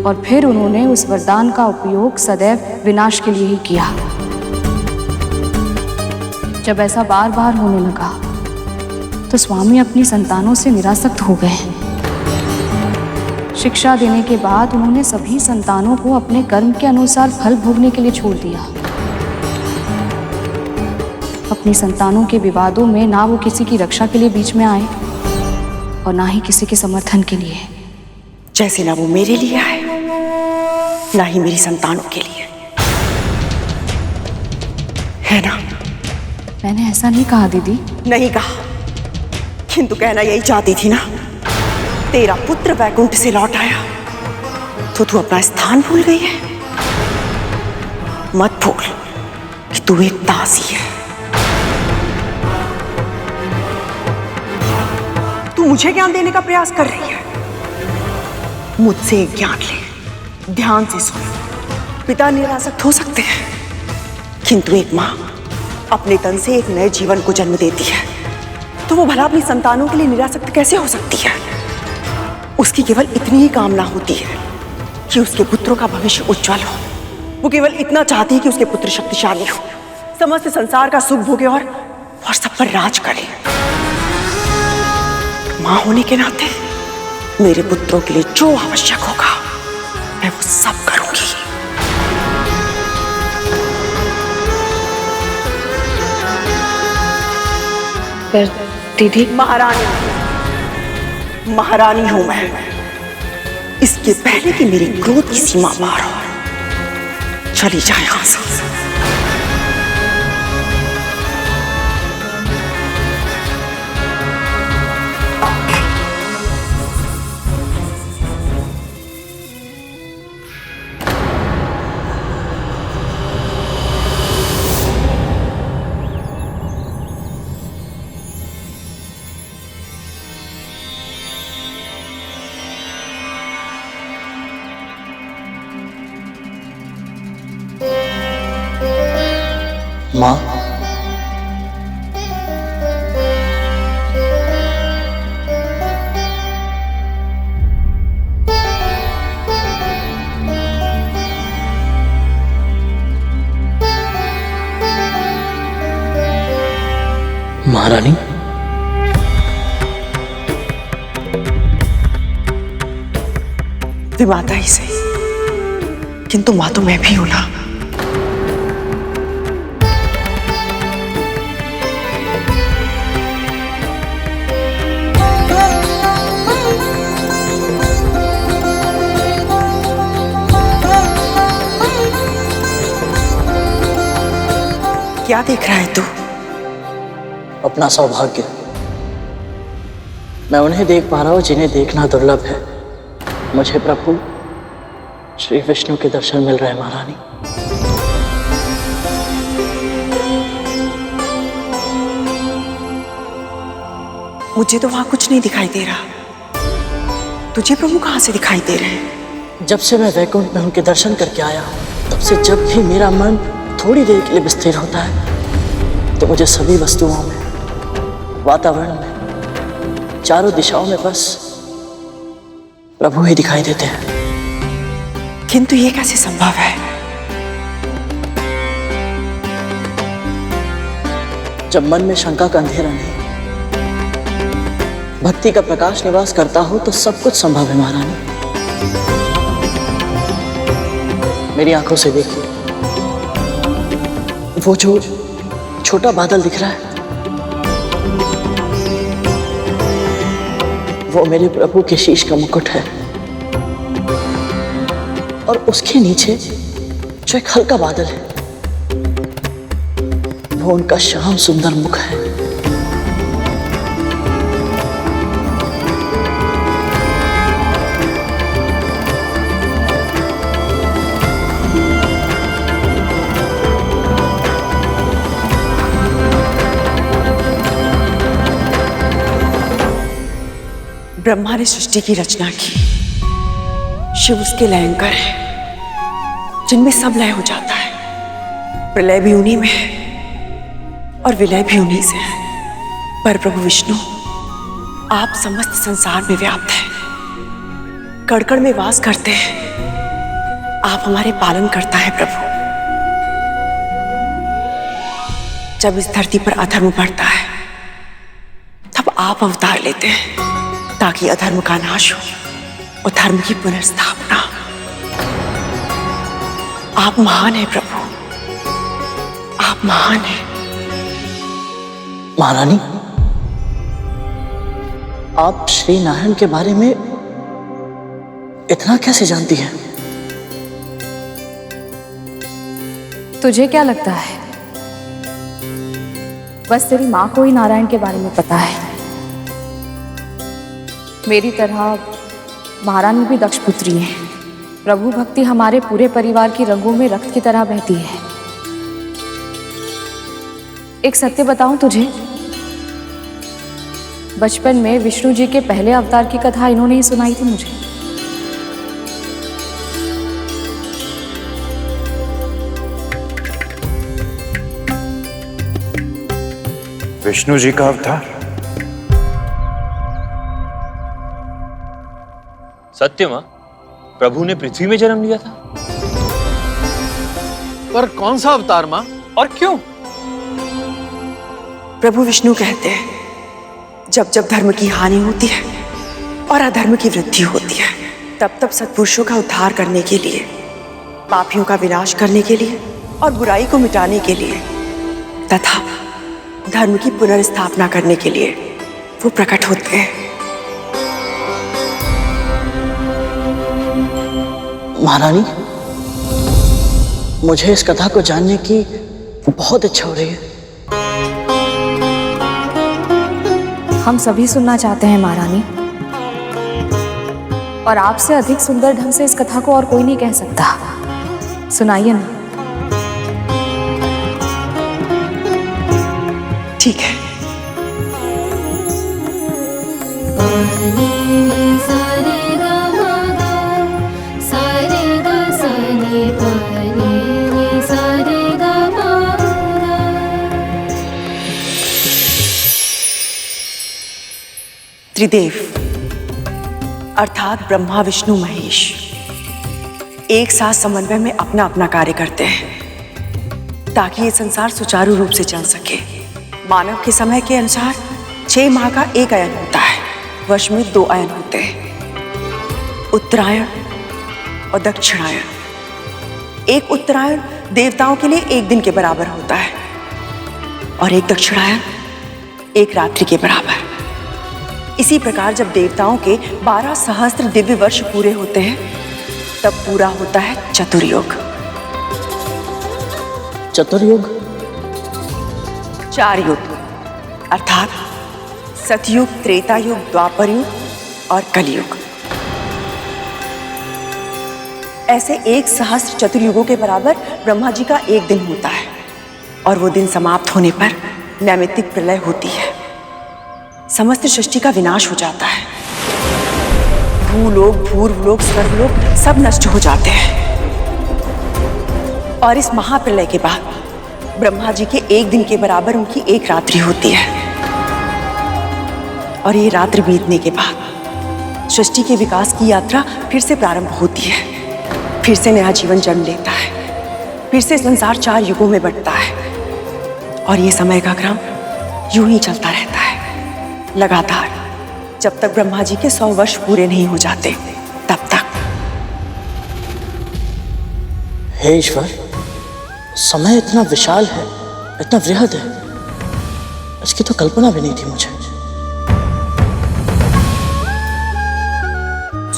और फिर उन्होंने उस वरदान का उपयोग सदैव विनाश के लिए ही किया। जब ऐसा बार बार होने लगा तो स्वामी अपनी संतानों से निरासक्त हो गए। शिक्षा देने के बाद उन्होंने सभी संतानों को अपने कर्म के अनुसार फल भोगने के लिए छोड़ दिया। अपनी संतानों के विवादों में ना वो किसी की रक्षा के लिए बीच में आए और ना ही किसी के समर्थन के लिए। जैसे ना वो मेरे लिए आए, ना ही मेरी संतानों के लिए, है ना? मैंने ऐसा नहीं कहा दीदी। नहीं कहा, किंतु कहना यही चाहती थी ना। तेरा पुत्र वैकुंठ से लौट आया तो तू अपना स्थान भूल गई है। मत भूल कि तू एक दासी है। तू मुझे ज्ञान देने का प्रयास कर रही है। मुझसे एक ज्ञान ले, ध्यान से सुन। पिता निरासक्त हो सकते हैं, किंतु एक मां अपने तन से एक नए जीवन को जन्म देती है, तो वो भला अपनी संतानों के लिए निरासक्त कैसे हो सकती है? उसकी केवल इतनी ही कामना होती है कि उसके पुत्रों का भविष्य उज्जवल हो। वो केवल इतना चाहती है कि उसके पुत्र शक्तिशाली हो, समस्त संसार का सुख भोगे और सब पर राज करे। मां होने के नाते मेरे पुत्रों के लिए जो आवश्यक होगा मैं वो सब करूंगी। पर दीदी, महारानी हूं मैं। इसके पहले कि मेरी क्रोध की सीमा पार हो, चली जाए यहां से। माँ, महारानी, वे माता ही सही, किंतु माँ तो मैं भी हूं ना। क्या देख रहा है तू? अपना सौभाग्य। मैं उन्हें देख पा रहा हूं जिन्हें देखना दुर्लभ है। मुझे प्रभु श्री विष्णु के दर्शन मिल रहे हैं महारानी। मुझे तो वहां कुछ नहीं दिखाई दे रहा। तुझे प्रभु कहां से दिखाई दे रहे हैं? जब से मैं वैकुंठ में उनके दर्शन करके आया हूं, तब से जब भी मेरा मन थोड़ी देर के लिए विस्थिर होता है, तो मुझे सभी वस्तुओं में, वातावरण में, चारों दिशाओं में बस प्रभु ही दिखाई देते हैं। किंतु ये कैसे संभव है? जब मन में शंका का अंधेरा नहीं, भक्ति का प्रकाश निवास करता हो, तो सब कुछ संभव है महारानी। मेरी आंखों से देखिए, वो जो छोटा बादल दिख रहा है, वो मेरे प्रभु के शीश का मुकुट है, और उसके नीचे जो एक हल्का बादल है, वो उनका श्याम सुंदर मुख है। ब्रह्मा ने सृष्टि की रचना की, शिव उसके लयंकर है, जिनमें सब लय हो जाता है। प्रलय भी उन्हीं में है और विलय भी उन्हीं से है। पर प्रभु विष्णु, आप समस्त संसार में व्याप्त हैं, कण कण में वास करते हैं। आप हमारे पालन करता है प्रभु। जब इस धरती पर अधर्म बढ़ता है, तब आप अवतार लेते हैं, ताकि अधर्म का नाश हो और धर्म की पुनर्स्थापना। आप महान हैं प्रभु, आप महान हैं। महारानी, आप श्री नारायण के बारे में इतना कैसे जानती हैं? तुझे क्या लगता है बस तेरी माँ को ही नारायण के बारे में पता है? मेरी तरह महारानी भी दक्ष पुत्री है। प्रभु भक्ति हमारे पूरे परिवार की रगों में रक्त की तरह बहती है। एक सत्य बताऊं तुझे, बचपन में विष्णु जी के पहले अवतार की कथा इन्होंने ही सुनाई थी मुझे। विष्णु जी का अवतार? सत्य मां, प्रभु ने पृथ्वी में जन्म लिया था। पर कौन सा अवतार मां, और क्यों? प्रभु विष्णु कहते हैं, जब जब धर्म की हानि होती है और अधर्म की वृद्धि होती है, तब तब सत्पुरुषों का उद्धार करने के लिए, पापियों का विनाश करने के लिए और बुराई को मिटाने के लिए तथा धर्म की पुनर्स्थापना करने के लिए वो प्रकट होते हैं। महारानी, मुझे इस कथा को जानने की बहुत इच्छा हो रही है। हम सभी सुनना चाहते हैं महारानी, और आपसे अधिक सुंदर ढंग से इस कथा को और कोई नहीं कह सकता। सुनाइए ना। ठीक है। त्रिदेव अर्थात ब्रह्मा विष्णु महेश एक साथ समन्वय में अपना अपना कार्य करते हैं, ताकि ये संसार सुचारू रूप से चल सके। मानव के समय के अनुसार 6 माह का एक अयन होता है। वर्ष में 2 अयन होते हैं, उत्तरायण और दक्षिणायन। एक उत्तरायण देवताओं के लिए 1 दिन के बराबर होता है और एक दक्षिणायन 1 रात्रि के बराबर। इसी प्रकार जब देवताओं के 12 सहस्त्र दिव्य वर्ष पूरे होते हैं तब पूरा होता है चतुर्युग। चतुर्युग? 4 युग अर्थात सतयुग, त्रेता युग, द्वापर युग और कलयुग। ऐसे 1 सहस्त्र चतुर्युगों के बराबर ब्रह्मा जी का 1 दिन होता है और वो दिन समाप्त होने पर नैमित्तिक प्रलय होती है। समस्त सृष्टि का विनाश हो जाता है। भूलोक, भूर्वलोक, स्वर्गलोक सब नष्ट हो जाते हैं। और इस महाप्रलय के बाद ब्रह्मा जी के 1 दिन के बराबर उनकी 1 रात्रि होती है। और ये रात्रि बीतने के बाद सृष्टि के विकास की यात्रा फिर से प्रारंभ होती है। फिर से नया जीवन जन्म लेता है। फिर से संसार 4 युगों में बंटता है और ये समय का क्रम यूं ही चलता रहता है लगातार, जब तक ब्रह्मा जी के 100 वर्ष पूरे नहीं हो जाते तब तक। हे ईश्वर, समय इतना विशाल है, इतना वृहद है, इसकी तो कल्पना भी नहीं थी मुझे।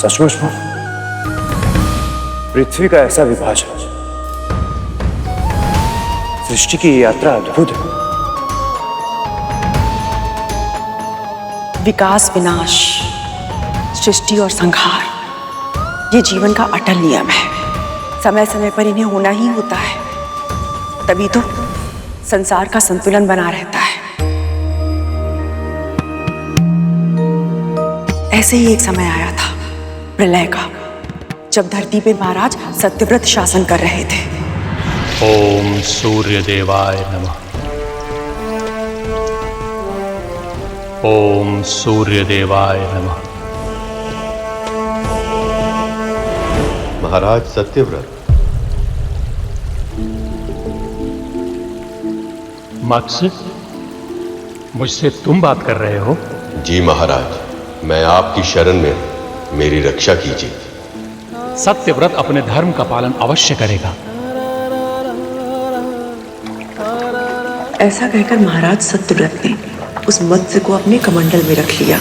सचमुच में पृथ्वी का ऐसा विभाजन, सृष्टि की यात्रा अद्भुत है। विकास, विनाश, सृष्टि और संहार, ये जीवन का अटल नियम है। समय समय पर इन्हें होना ही होता है, तभी तो संसार का संतुलन बना रहता है। ऐसे ही एक समय आया था प्रलय का, जब धरती पे महाराज सत्यव्रत शासन कर रहे थे। ओम सूर्य देवाय नमः। ओम सूर्य देवाय नमः। महाराज सत्यव्रत, मत्स्य, मुझसे तुम बात कर रहे हो? जी महाराज, मैं आपकी शरण में हूं, मेरी रक्षा कीजिए। सत्यव्रत अपने धर्म का पालन अवश्य करेगा। ऐसा कहकर महाराज सत्यव्रत ने उस मत्स्य को अपने कमंडल में रख लिया।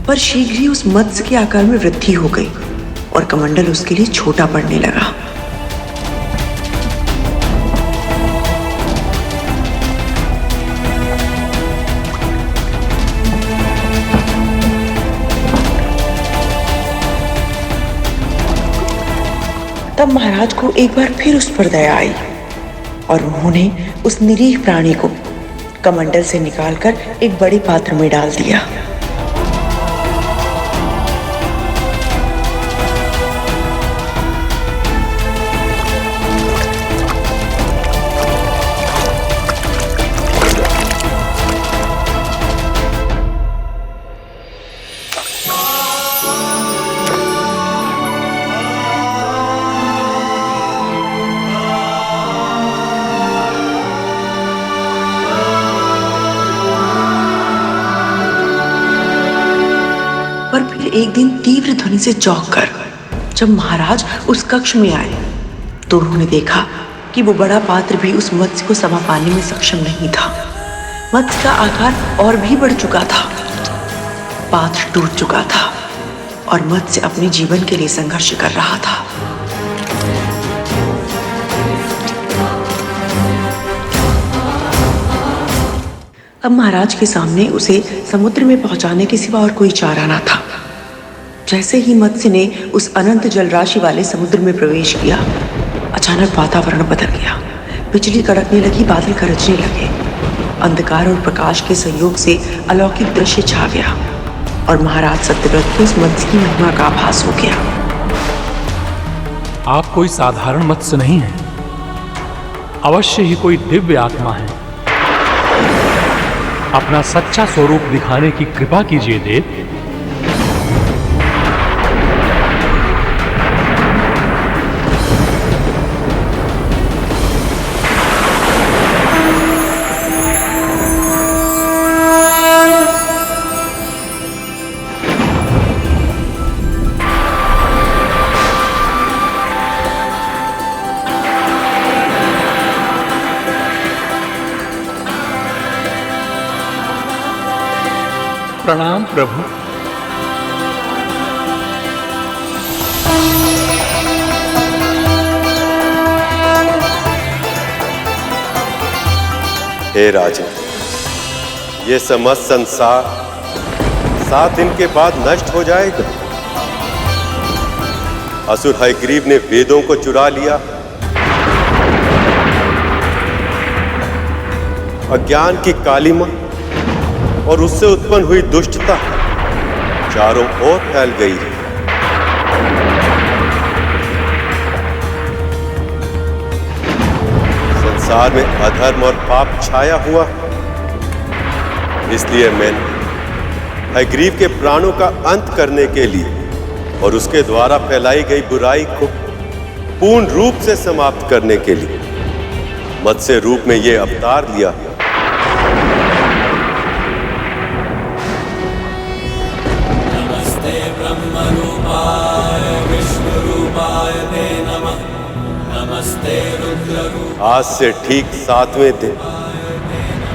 पर शीघ्र ही उस मत्स्य के आकार में वृद्धि हो गई और कमंडल उसके लिए छोटा पड़ने लगा। तब महाराज को एक बार फिर उस पर दया आई और उन्होंने उस निरीह प्राणी को कमंडल से निकालकर एक बड़े पात्र में डाल दिया। एक दिन तीव्र ध्वनि से चौंककर जब महाराज उस कक्ष में आए तो उन्होंने देखा कि वो बड़ा पात्र भी उस मत्स्य को समा पाने में सक्षम नहीं था। मत्स्य का आकार और भी बढ़ चुका था, पात्र टूट चुका था और मत्स्य अपने जीवन के लिए संघर्ष कर रहा था। अब महाराज के सामने उसे समुद्र में पहुंचाने के सिवा और कोई चारा ना था। जैसे ही मत्स्य ने उस अनंत जलराशि वाले समुद्र में प्रवेश किया, अचानक वातावरण बदल गया। बिजली कड़कने लगी, बादल गरजने लगे। अंधकार और प्रकाश के संयोग से अलौकिक दृश्य छा गया और महाराज सत्यव्रत को उस मत्स्य की महिमा का आभास हो गया। आप कोई साधारण मत्स्य नहीं है, अवश्य ही कोई दिव्य आत्मा है। अपना सच्चा स्वरूप दिखाने की कृपा कीजिए देव। प्रणाम प्रभु। हे राजन, ये समस्त संसार 7 दिन के बाद नष्ट हो जाएगा। असुर हयग्रीव ने वेदों को चुरा लिया, अज्ञान की कालिमा और उससे उत्पन्न हुई दुष्टता चारों ओर फैल गई है। संसार में अधर्म और पाप छाया हुआ, इसलिए मैंने हयग्रीव के प्राणों का अंत करने के लिए और उसके द्वारा फैलाई गई बुराई को पूर्ण रूप से समाप्त करने के लिए मत्स्य रूप में यह अवतार लिया। आज से ठीक 7वें दिन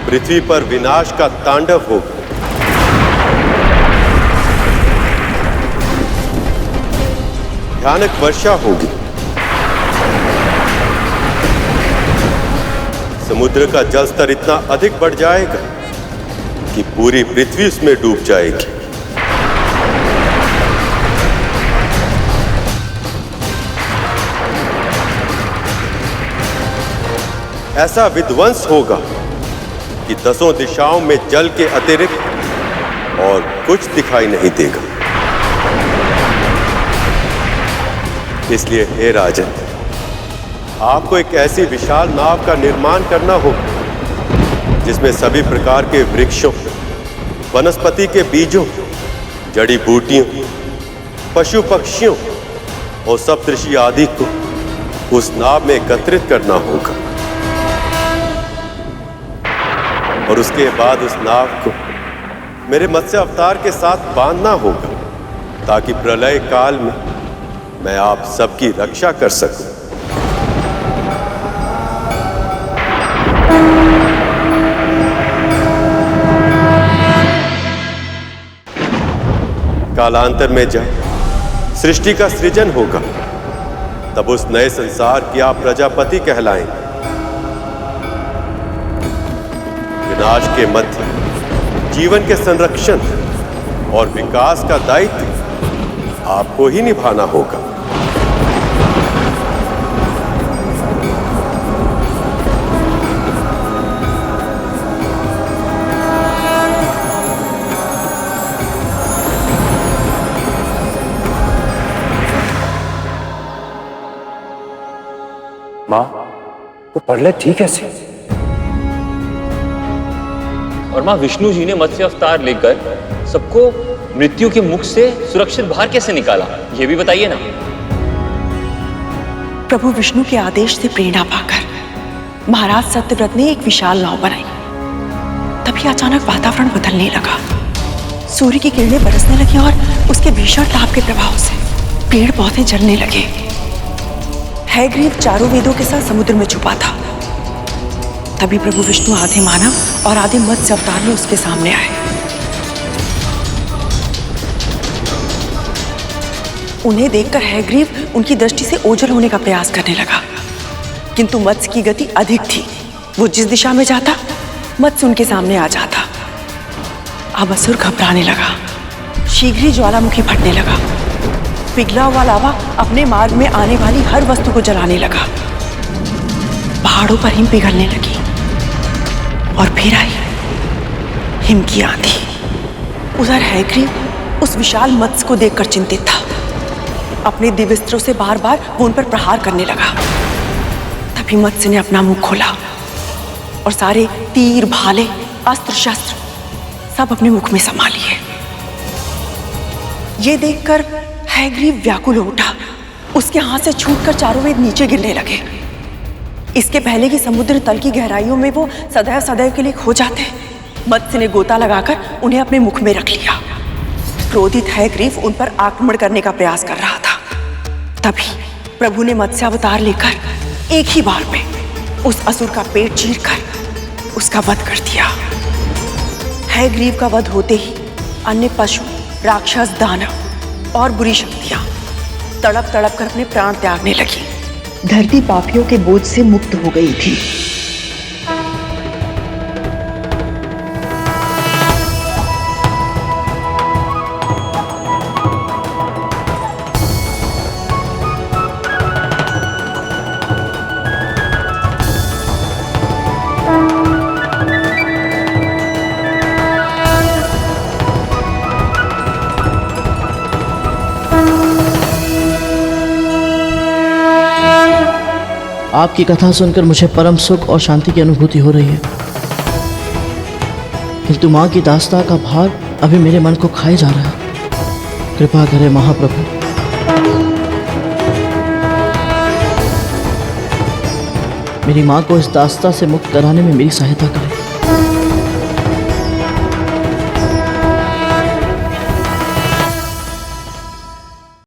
पृथ्वी पर विनाश का तांडव होगा। भयानक वर्षा होगी, समुद्र का जल स्तर इतना अधिक बढ़ जाएगा कि पूरी पृथ्वी उसमें डूब जाएगी। ऐसा विध्वंस होगा कि 10 दिशाओं में जल के अतिरिक्त और कुछ दिखाई नहीं देगा। इसलिए हे राजन, आपको एक ऐसी विशाल नाव का निर्माण करना होगा जिसमें सभी प्रकार के वृक्षों, वनस्पति के बीजों, जड़ी बूटियों, पशु पक्षियों और सप्तऋषि आदि को उस नाव में एकत्रित करना होगा और उसके बाद उस नाव को मेरे मत्स्य अवतार के साथ बांधना होगा ताकि प्रलय काल में मैं आप सबकी रक्षा कर सकूं। कालांतर में जब सृष्टि का सृजन होगा तब उस नए संसार की आप प्रजापति कहलाएंगे। विनाश के मध्य जीवन के संरक्षण और विकास का दायित्व आपको ही निभाना होगा। माँ, वो पढ़ले ठीक कैसे? और माँ विष्णु जी ने मत्स्य अवतार लेकर सबको मृत्यु के मुख से सुरक्षित बाहर कैसे निकाला, ये भी बताइए ना। प्रभु विष्णु के आदेश से प्रेरणा पाकर महाराज सत्यव्रत ने एक विशाल नाव बनाई। तभी अचानक वातावरण बदलने लगा, सूर्य की किरणें बरसने लगी और उसके भीषण ताप के प्रभाव से पेड़ पौधे जलने लगे। हयग्रीव चारों वेदों के साथ समुद्र में छुपा था। तभी प्रभु विष्णु आधे मानव और आधे मत्स्य अवतार में उसके सामने आए। उन्हें देखकर हयग्रीव उनकी दृष्टि से ओझल होने का प्रयास करने लगा, किंतु मत्स्य की गति अधिक थी। वो जिस दिशा में जाता मत्स्य उनके सामने आ जाता। अब असुर घबराने लगा, शीघ्र ही ज्वालामुखी फटने लगा। पिघला हुआ लावा अपने मार्ग में आने वाली हर वस्तु को जलाने लगा। पहाड़ों पर हिम पिघलने लगी और फिर आई हिम की आंधी। उधर हयग्रीव उस विशाल मत्स्य को देखकर चिंतित था। अपने दिव्यास्त्रों से बार बार वो उन पर प्रहार करने लगा। तभी तभी मत्स्य ने अपना मुंह खोला और सारे तीर, भाले, अस्त्र शस्त्र सब अपने मुख में समा लिए। ये देखकर हैग्रीव व्याकुल हो उठा। उसके हाथ से छूटकर चारों वेद नीचे गिरने लगे। इसके पहले कि समुद्र तल की गहराइयों में वो सदैव सदैव के लिए खो जाते, मत्स्य ने गोता लगाकर उन्हें अपने मुख में रख लिया। क्रोधित हैग्रीव उन पर आक्रमण करने का प्रयास कर रहा था। तभी प्रभु ने मत्स्य अवतार लेकर एक ही बार में उस असुर का पेट चीरकर उसका वध कर दिया। हैग्रीव का वध होते ही अन्य पशु, राक्षस, दानव और बुरी शक्तियां तड़प तड़प कर अपने प्राण त्यागने लगी। धरती पापियों के बोझ से मुक्त हो गई थी। आपकी कथा सुनकर मुझे परम सुख और शांति की अनुभूति हो रही है, किंतु माँ की दास्ता का भार अभी मेरे मन को खाए जा रहा है। कृपा करें महाप्रभु। मेरी माँ को इस दास्ता से मुक्त कराने में मेरी सहायता करें।